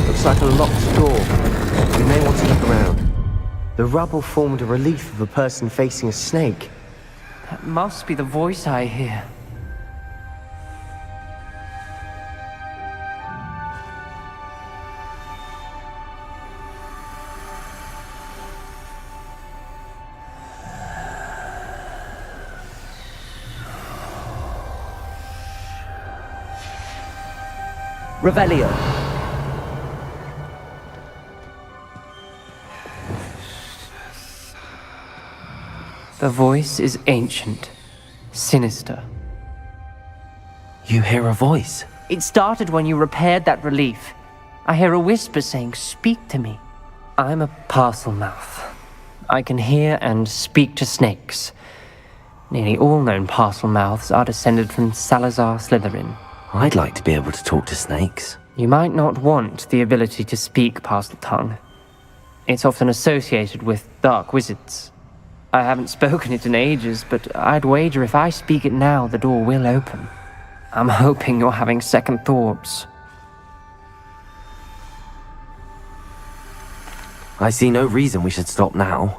Looks like a locked door. We may want to look around. The rubble formed a relief of a person facing a snake. That must be the voice I hear. Revelio. The voice is ancient, sinister. You hear a voice? It started when you repaired that relief. I hear a whisper saying, "Speak to me." I'm a parcel mouth. I can hear and speak to snakes. Nearly all known parcel mouths are descended from Salazar Slytherin. I'd like to be able to talk to snakes. You might not want the ability to speak parcel tongue. It's often associated with dark wizards. I haven't spoken it in ages, but I'd wager if I speak it now, the door will open. I'm hoping you're having second thoughts. I see no reason we should stop now.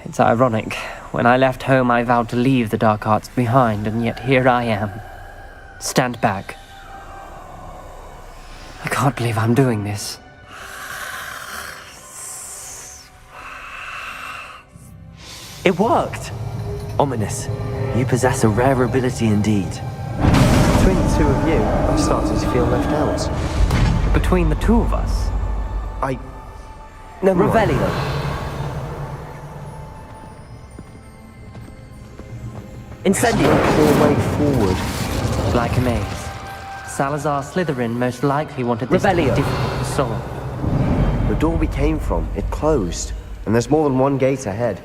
It's ironic. When I left home, I vowed to leave the dark arts behind, and yet here I am. Stand back. I can't believe I'm doing this. It worked! Ominous. You possess a rare ability indeed. Between the two of you, I'm starting to feel left out. Between the two of us? Never mind. Revelio. Incendio. All way forward. Like a maze. Salazar Slytherin most likely wanted this to be Revelio. difficult to solve. The door we came from, it closed. And there's more than one gate ahead.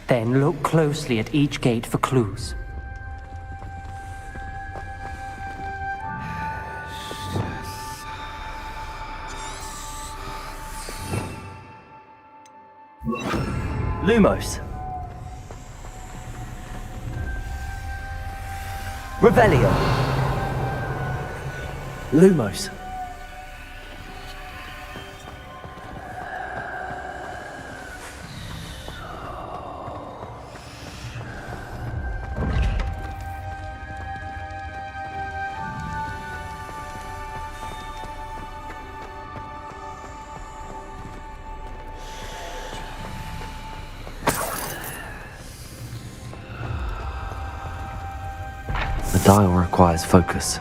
Then look closely at each gate for clues. Lumos. Revelio. Lumos. The dial requires focus.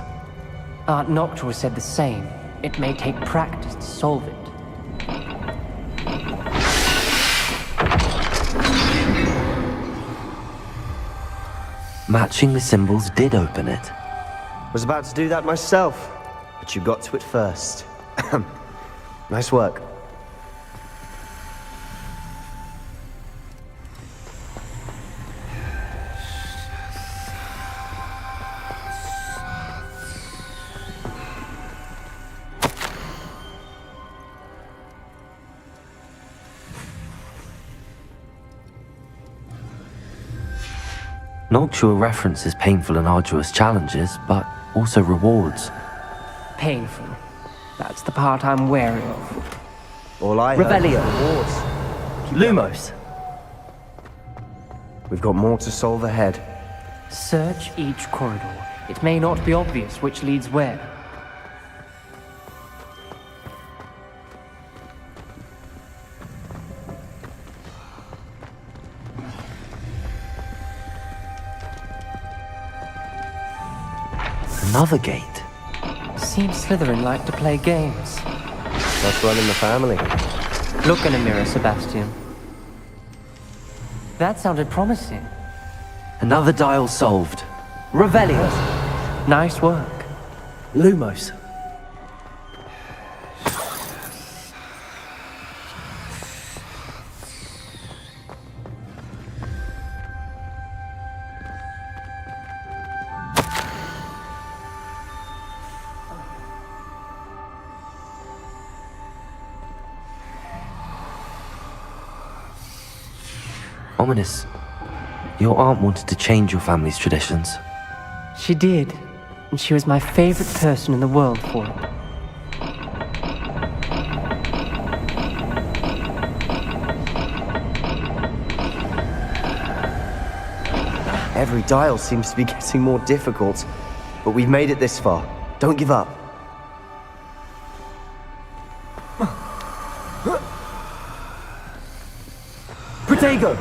Aunt Noctua said the same. It may take practice to solve it. Matching the symbols did open it. Was about to do that myself, but you got to it first. Nice work. Noctua references painful and arduous challenges, but also rewards. Painful. That's the part I'm wary of. All I heard Revelio. was rewards. Lumos. We've got more to solve ahead. Search each corridor. It may not be obvious which leads where. Another gate. Seems Slytherin like to play games. That's one in the family. Look in a mirror, Sebastian. That sounded promising. Another dial solved. Revelio. Nice work. Lumos. Ominous. Your aunt wanted to change your family's traditions. She did, and she was my favorite person in the world for it. Every dial seems to be getting more difficult, but we've made it this far. Don't give up. Protego!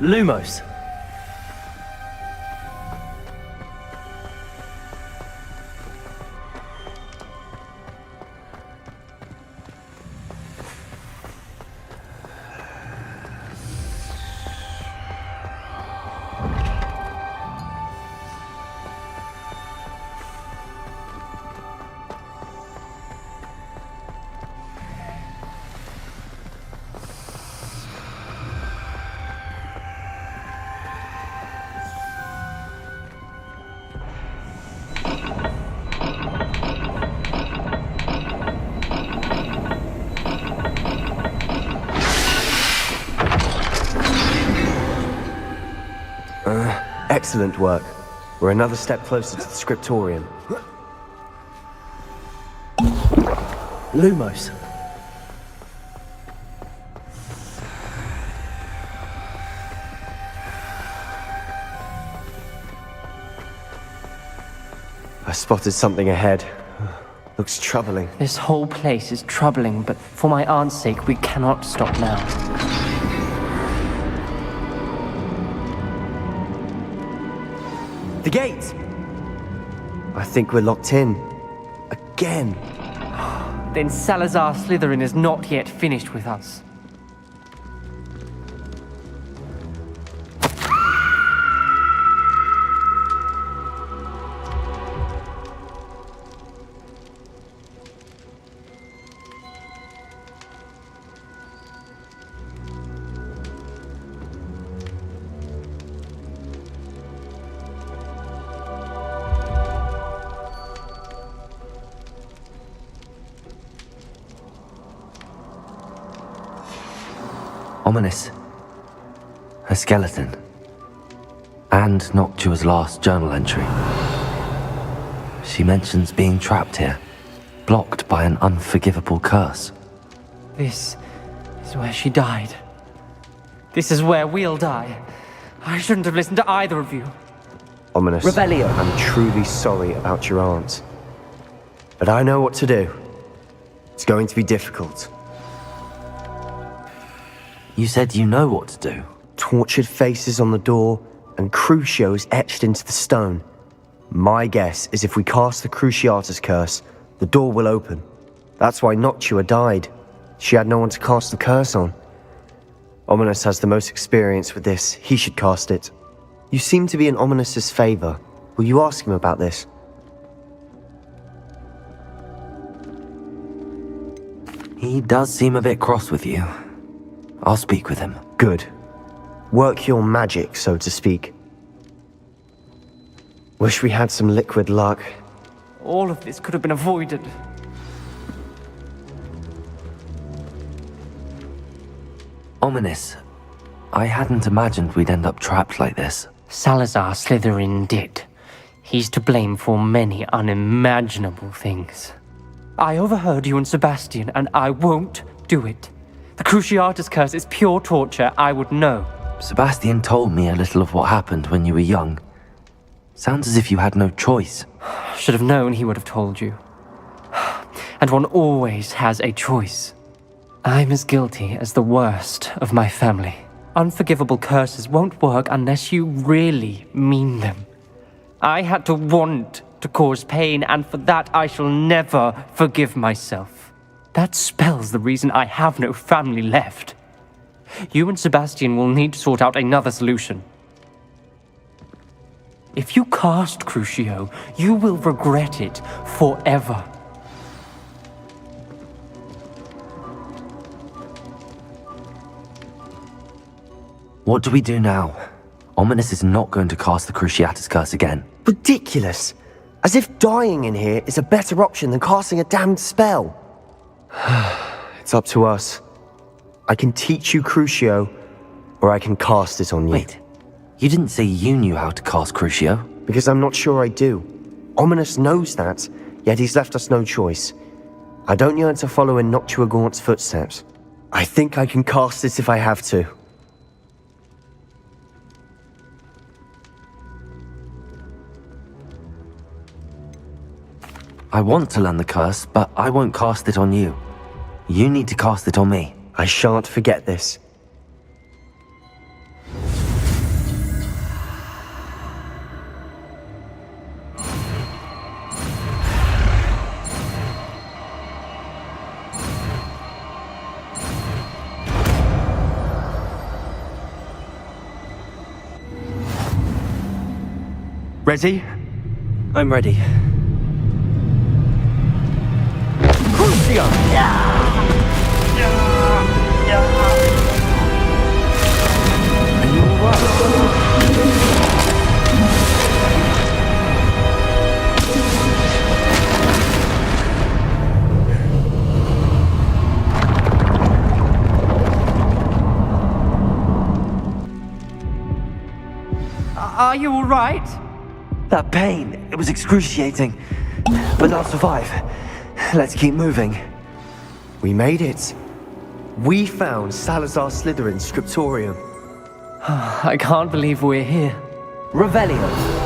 Lumos. Excellent work. We're another step closer to the scriptorium. Lumos. I spotted something ahead. Looks troubling. This whole place is troubling, but for my aunt's sake, we cannot stop now. The gate! I think we're locked in. Again. Then Salazar Slytherin is not yet finished with us. Ominous. A skeleton. And Noctua's last journal entry. She mentions being trapped here, blocked by an unforgivable curse. This is where she died. This is where we'll die. I shouldn't have listened to either of you. Ominous. Revelio. I'm truly sorry about your aunt. But I know what to do. It's going to be difficult. You said you know what to do. Tortured faces on the door and Crucios etched into the stone. My guess is if we cast the Cruciatus curse, the door will open. That's why Noctua died. She had no one to cast the curse on. Ominous has the most experience with this. He should cast it. You seem to be in Ominous's favor. Will you ask him about this? He does seem a bit cross with you. I'll speak with him. Good. Work your magic, so to speak. Wish we had some liquid luck. All of this could have been avoided. Ominous. I hadn't imagined we'd end up trapped like this. Salazar Slytherin did. He's to blame for many unimaginable things. I overheard you and Sebastian, and I won't do it. The Cruciatus curse is pure torture, I would know. Sebastian told me a little of what happened when you were young. Sounds as if you had no choice. Should have known he would have told you. And one always has a choice. I'm as guilty as the worst of my family. Unforgivable curses won't work unless you really mean them. I had to want to cause pain, and for that I shall never forgive myself. That spells the reason I have no family left. You and Sebastian will need to sort out another solution. If you cast Crucio, you will regret it forever. What do we do now? Ominous is not going to cast the Cruciatus curse again. Ridiculous! As if dying in here is a better option than casting a damned spell. It's up to us. I can teach you Crucio, or I can cast it on you. Wait, you didn't say you knew how to cast Crucio? Because I'm not sure I do. Ominous knows that, yet he's left us no choice. I don't yearn to follow in Noctua Gaunt's footsteps. I think I can cast it if I have to. I want to learn the curse, but I won't cast it on you. You need to cast it on me. I shan't forget this. Ready? I'm ready. Crucio! Are you alright? Are you alright? That pain, it was excruciating. But I'll survive. Let's keep moving. We made it. We found Salazar Slytherin's scriptorium. I can't believe we're here. Revelio.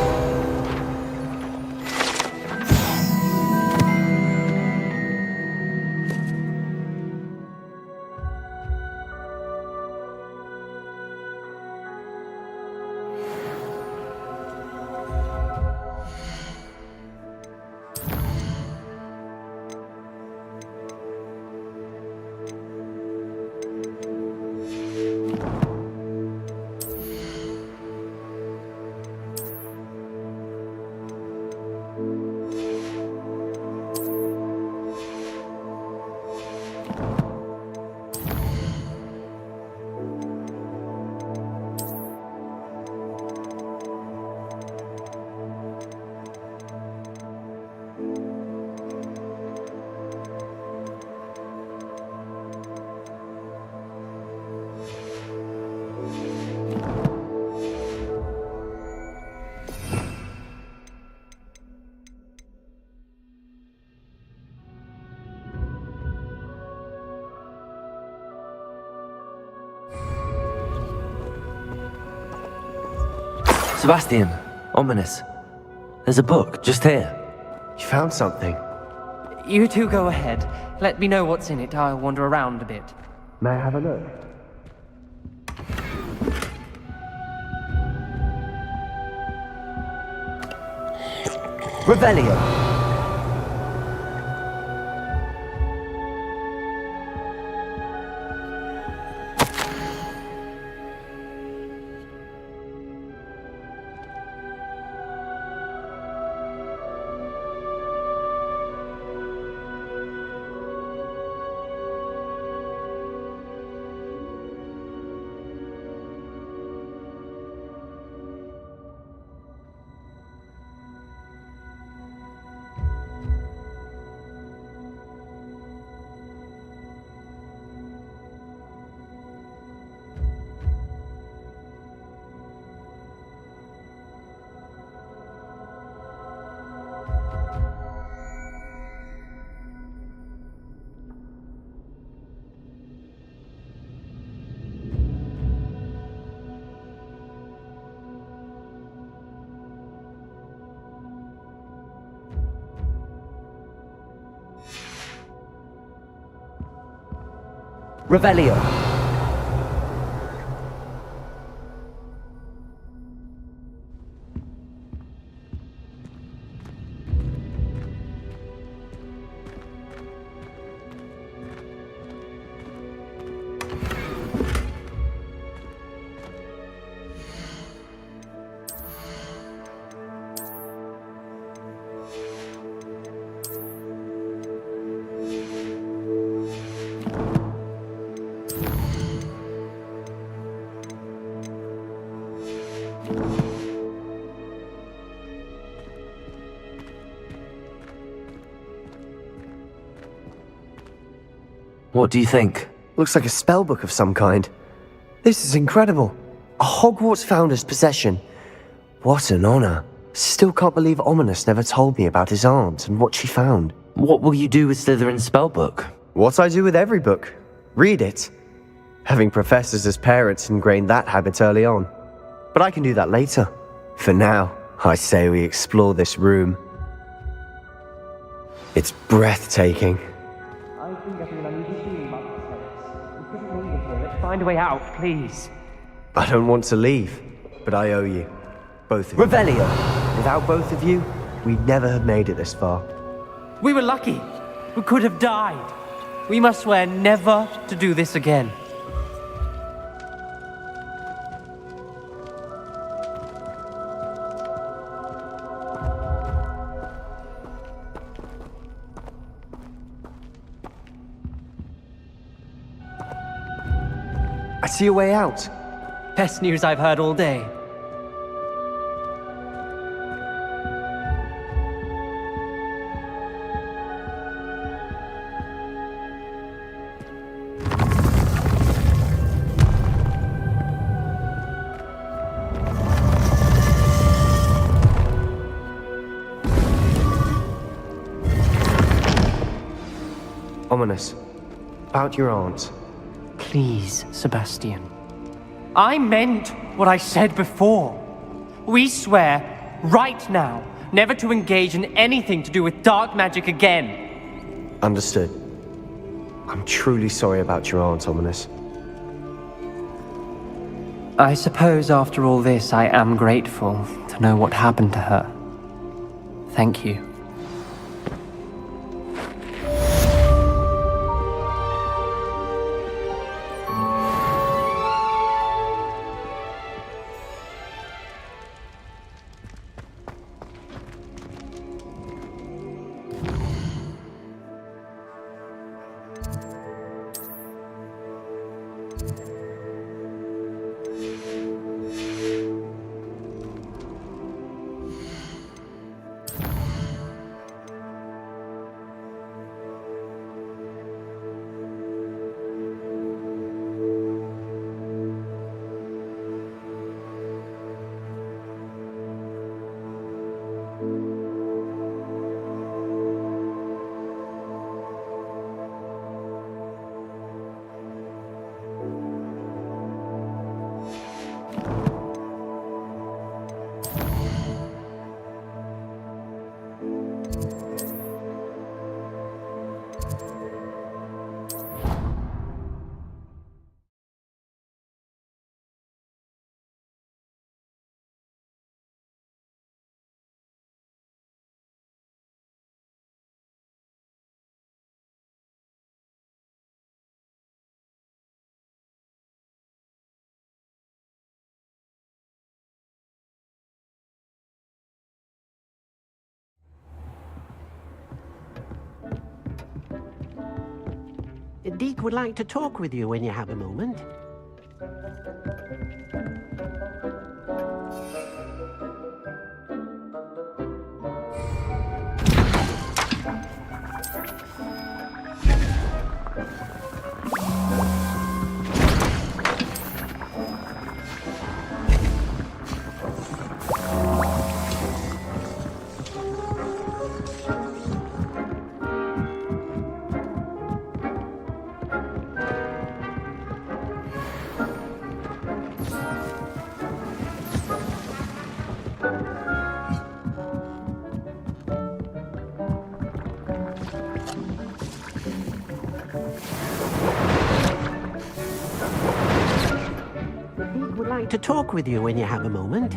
Sebastian, ominous. There's a book just here. You found something. You two go ahead. Let me know what's in it. I'll wander around a bit. May I have a look? Revelio. Revelio. What do you think? Looks like a spellbook of some kind. This is incredible. A Hogwarts founder's possession. What an honor. Still can't believe Ominous never told me about his aunt and what she found. What will you do with Slytherin's spellbook? What I do with every book. Read it. Having professors as parents ingrained that habit early on. But I can do that later. For now, I say we explore this room. It's breathtaking. I think I've been unusually about this place. We couldn't leave it here. Let's find a way out, please. I don't want to leave, but I owe you. Both of you. Revelio! Without both of you, we'd never have made it this far. We were lucky. We could have died. We must swear never to do this again. I see a way out. Best news I've heard all day. Ominous. About your aunt. Please, Sebastian. I meant what I said before. We swear, right now, never to engage in anything to do with dark magic again. Understood. I'm truly sorry about your aunt, Ominous. I suppose after all this, I am grateful to know what happened to her. Thank you. Deek would like to talk with you when you have a moment. To talk with you when you have a moment.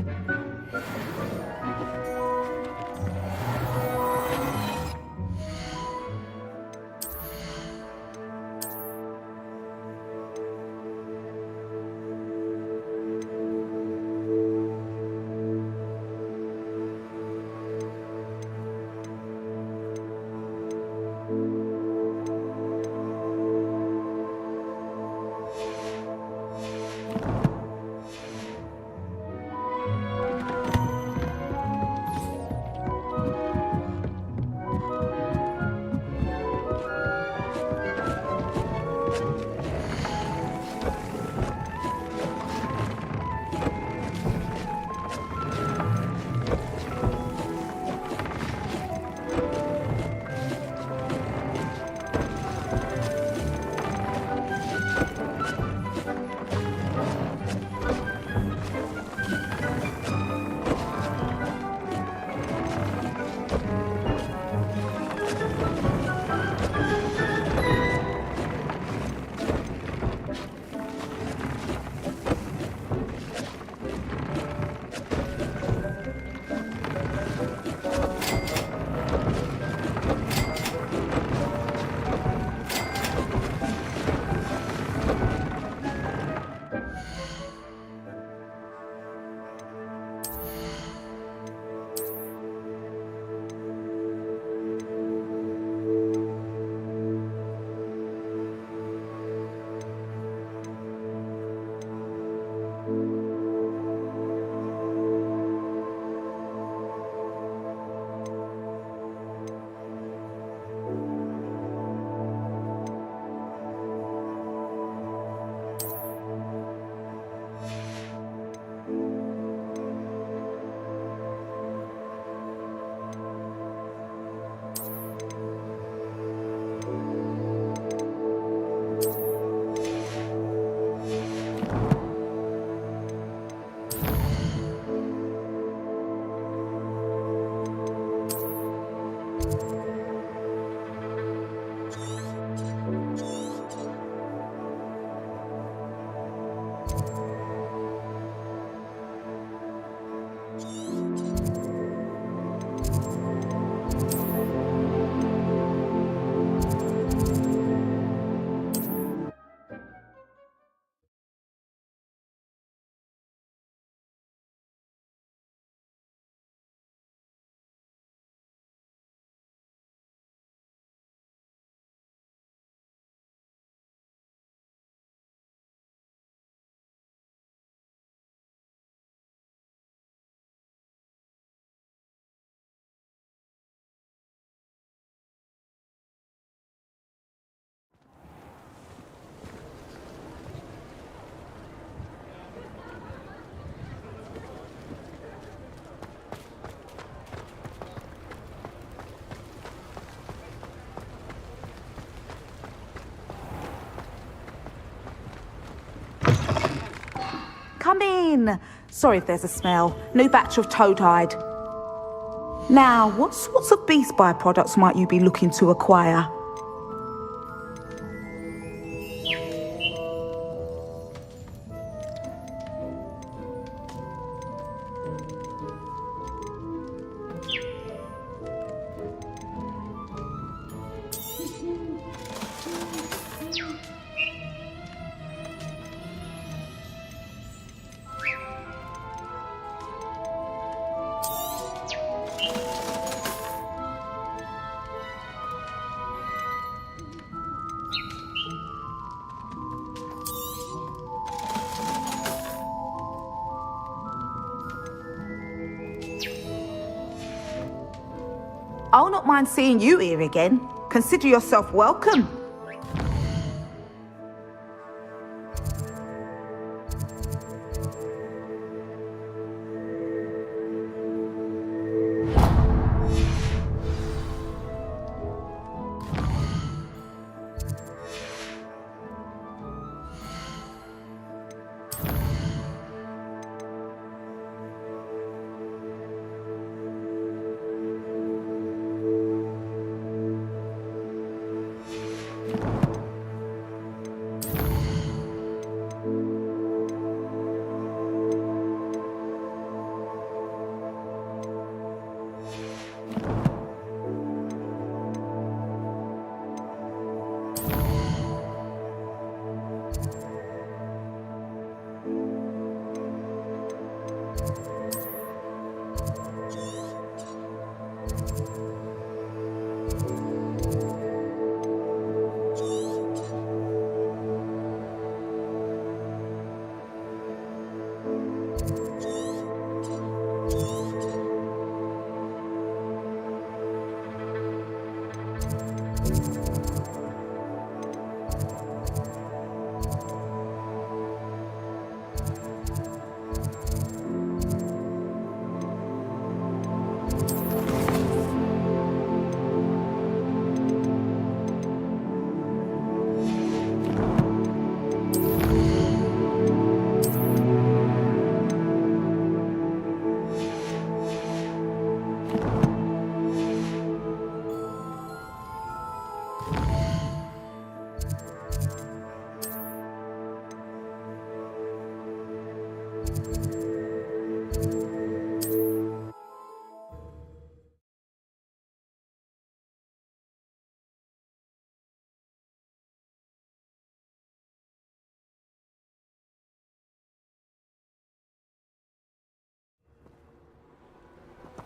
Come in. Sorry if there's a smell. New batch of toad-hide. Now, what sorts of beast byproducts might you be looking to acquire? I'll not mind seeing you here again. Consider yourself welcome.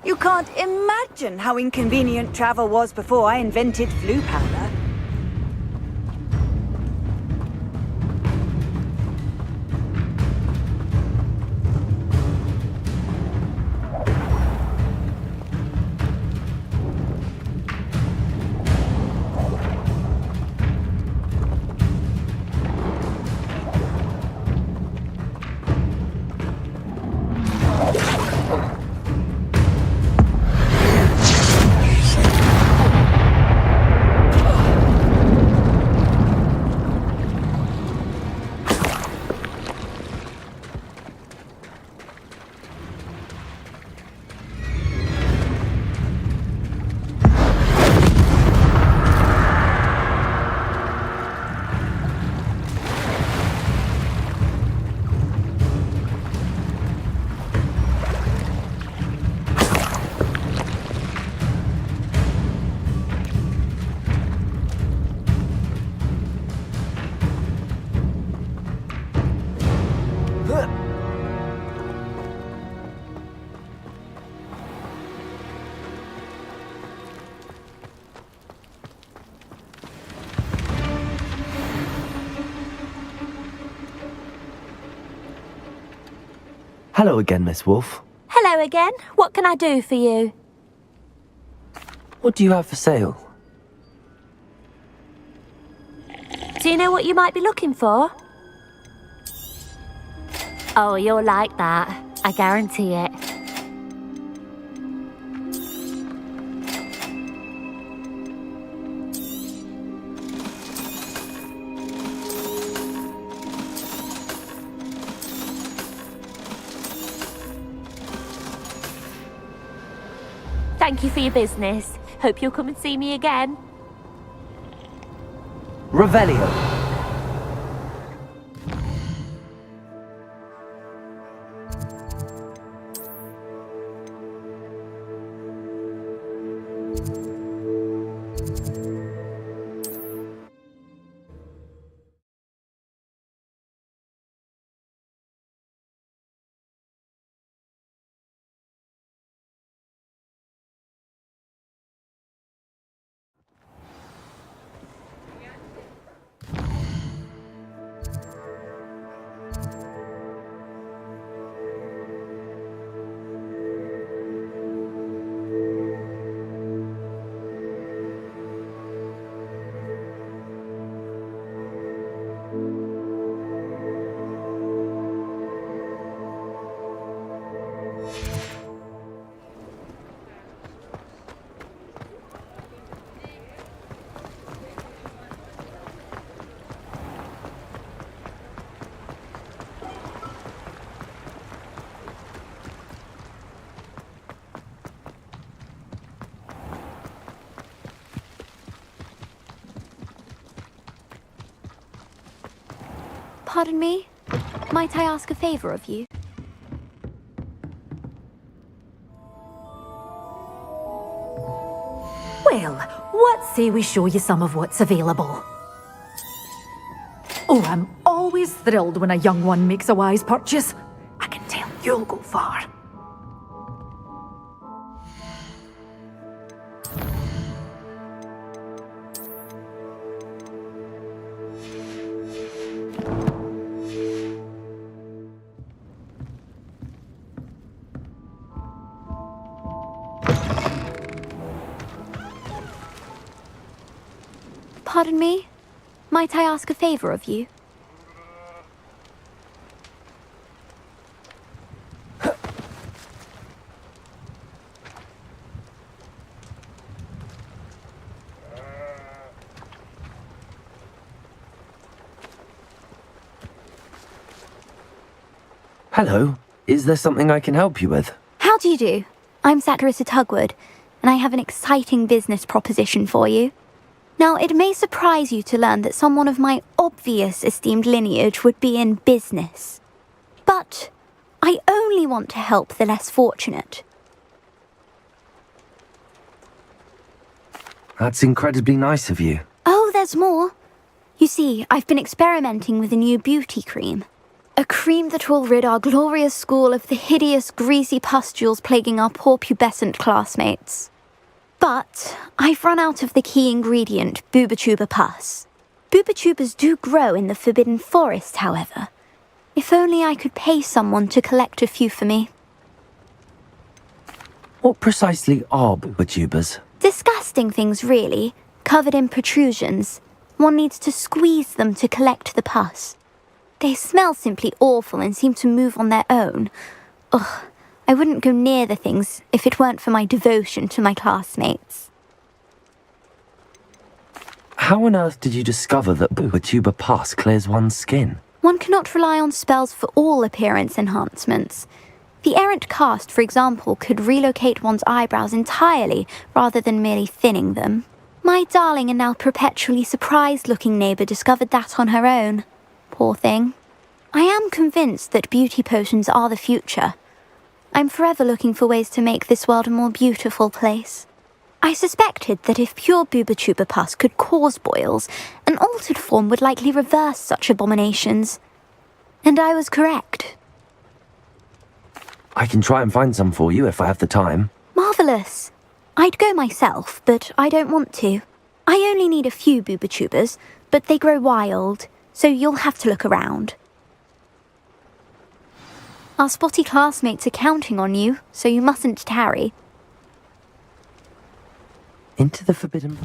You can't imagine how inconvenient travel was before I invented flu powder. Hello again, Miss Wolf. Hello again. What can I do for you? What do you have for sale? Do you know what you might be looking for? Oh, you'll like that. I guarantee it. Thank you for your business. Hope you'll come and see me again. Revelio. Pardon me? Might I ask a favor of you? Well, what say we show you some of what's available? Oh, I'm always thrilled when a young one makes a wise purchase. I can tell you'll go far. Pardon me? Might I ask a favor of you? Hello. Is there something I can help you with? How do you do? I'm Satirissa Tugwood, and I have an exciting business proposition for you. Now, it may surprise you to learn that someone of my obvious esteemed lineage would be in business. But I only want to help the less fortunate. That's incredibly nice of you. Oh, there's more. You see, I've been experimenting with a new beauty cream. A cream that will rid our glorious school of the hideous, greasy pustules plaguing our poor pubescent classmates. But I've run out of the key ingredient, boobotuber pus. Boobotubers do grow in the Forbidden Forest, however. If only I could pay someone to collect a few for me. What precisely are boobotubers? Disgusting things, really, covered in protrusions. One needs to squeeze them to collect the pus. They smell simply awful and seem to move on their own. Ugh, I wouldn't go near the things if it weren't for my devotion to my classmates. How on earth did you discover that boobotuber pus clears one's skin? One cannot rely on spells for all appearance enhancements. The errant cast, for example, could relocate one's eyebrows entirely rather than merely thinning them. My darling and now perpetually surprised-looking neighbour discovered that on her own. Poor thing. I am convinced that beauty potions are the future. I'm forever looking for ways to make this world a more beautiful place. I suspected that if pure boobotuber pus could cause boils, an altered form would likely reverse such abominations. And I was correct. I can try and find some for you if I have the time. Marvellous. I'd go myself, but I don't want to. I only need a few boobotubers, but they grow wild, so you'll have to look around. Our spotty classmates are counting on you, so you mustn't tarry. Into the Forbidden...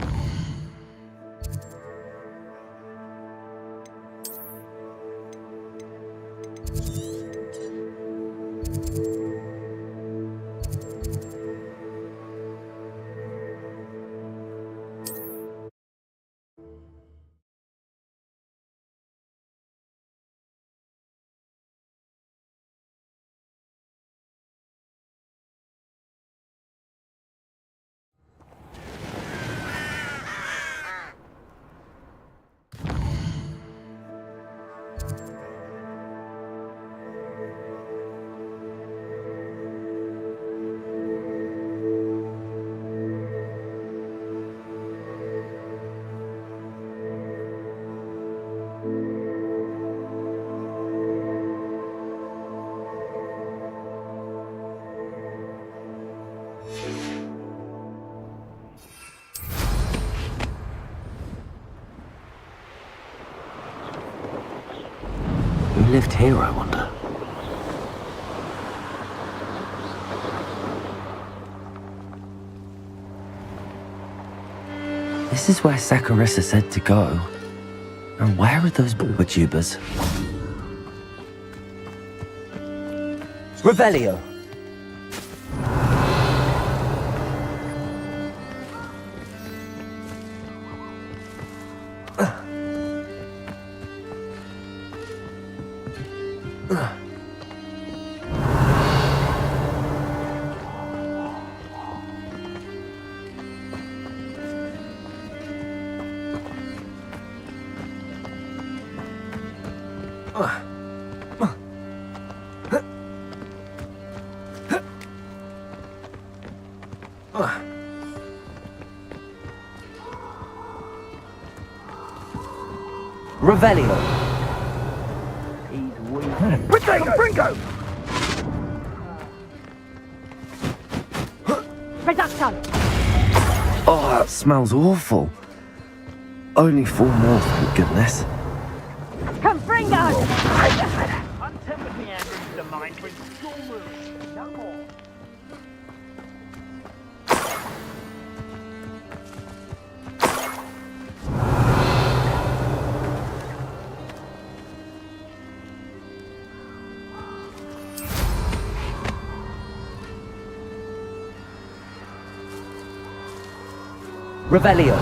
Who lived here, I wonder? This is where Saccharissa said to go. And where are those boobotubers? Revelio. Revelio. Bringo! Reduction! Oh, that smells awful. Only 4 more, thank goodness. Come, Fringo! Untempered meandering to the mind brings pure ruin. No more. Revelio.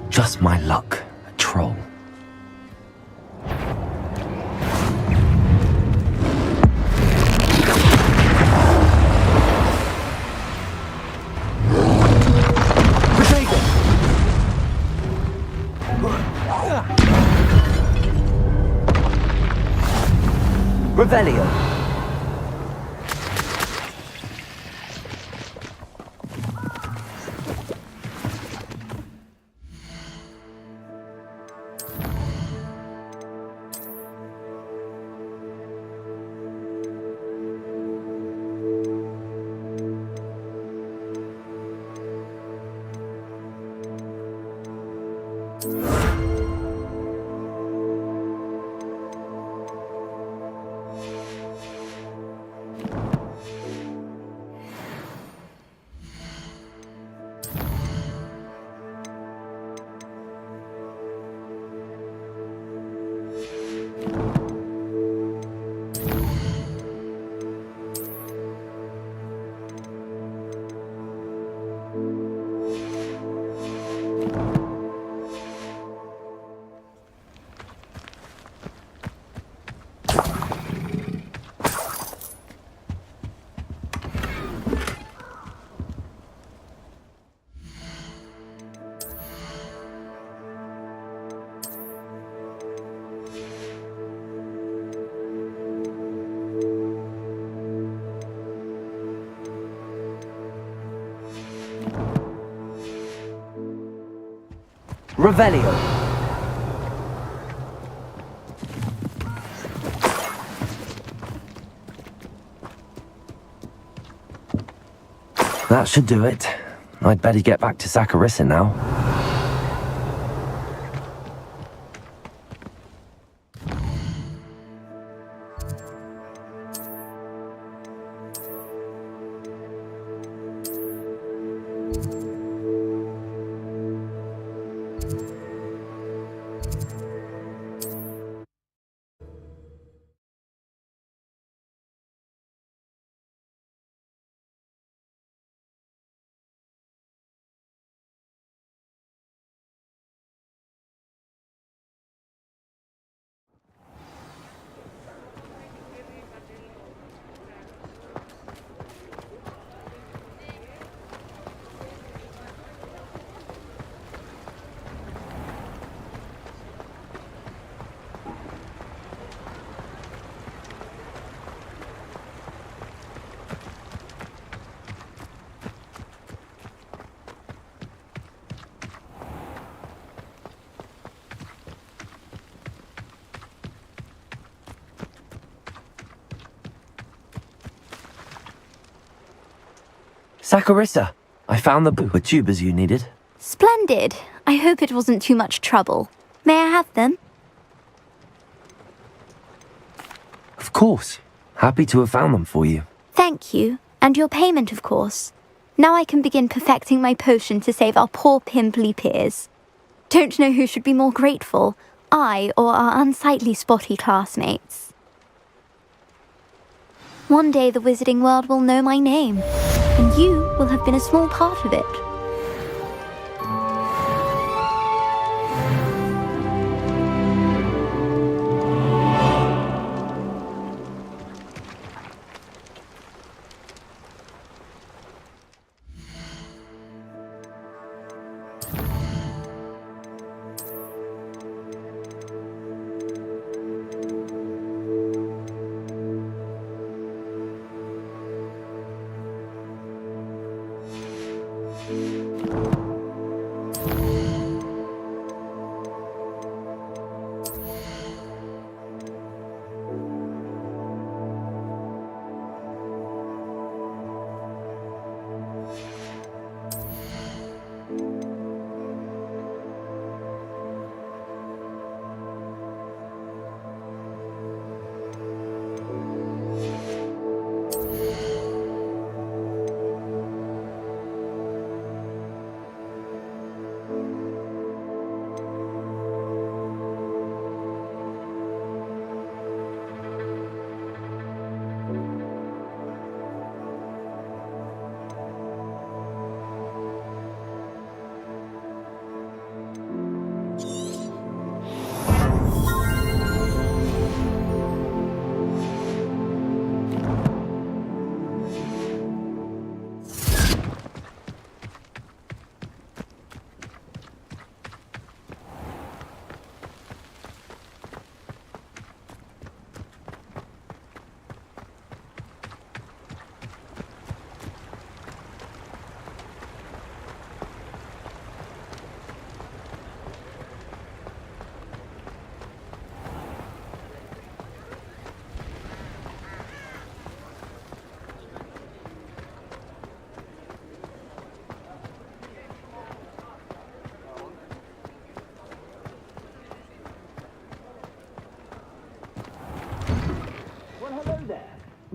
Just my luck, a troll. Revelio. Revelio. That should do it. I'd better get back to Saccharissa now. Saccharissa, I found the Pooper tubers you needed. Splendid. I hope it wasn't too much trouble. May I have them? Of course. Happy to have found them for you. Thank you. And your payment, of course. Now I can begin perfecting my potion to save our poor pimply peers. Don't know who should be more grateful, I or our unsightly spotty classmates. One day the wizarding world will know my name, and you will have been a small part of it.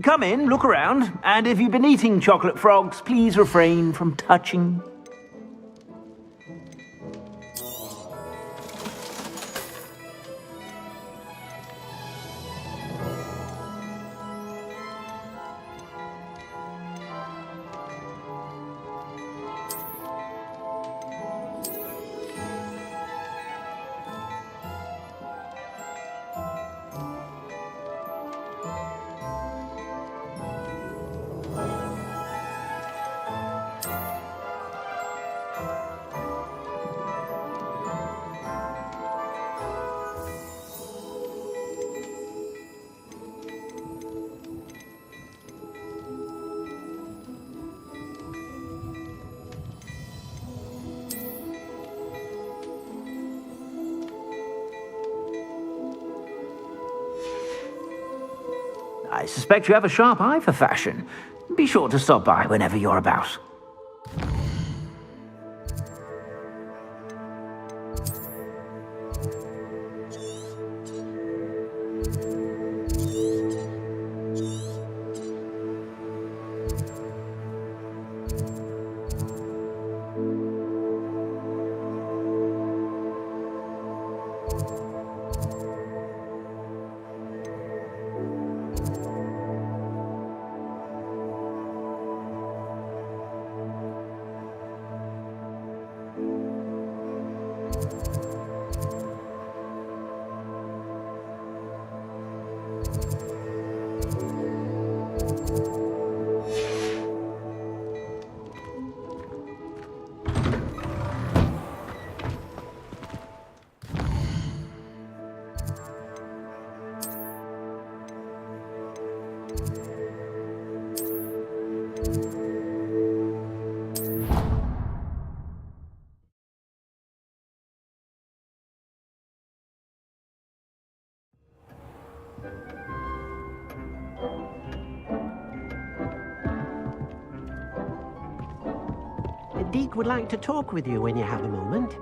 Come in, look around, and if you've been eating chocolate frogs, please refrain from touching. I suspect you have a sharp eye for fashion. Be sure to stop by whenever you're about. Deek would like to talk with you when you have a moment.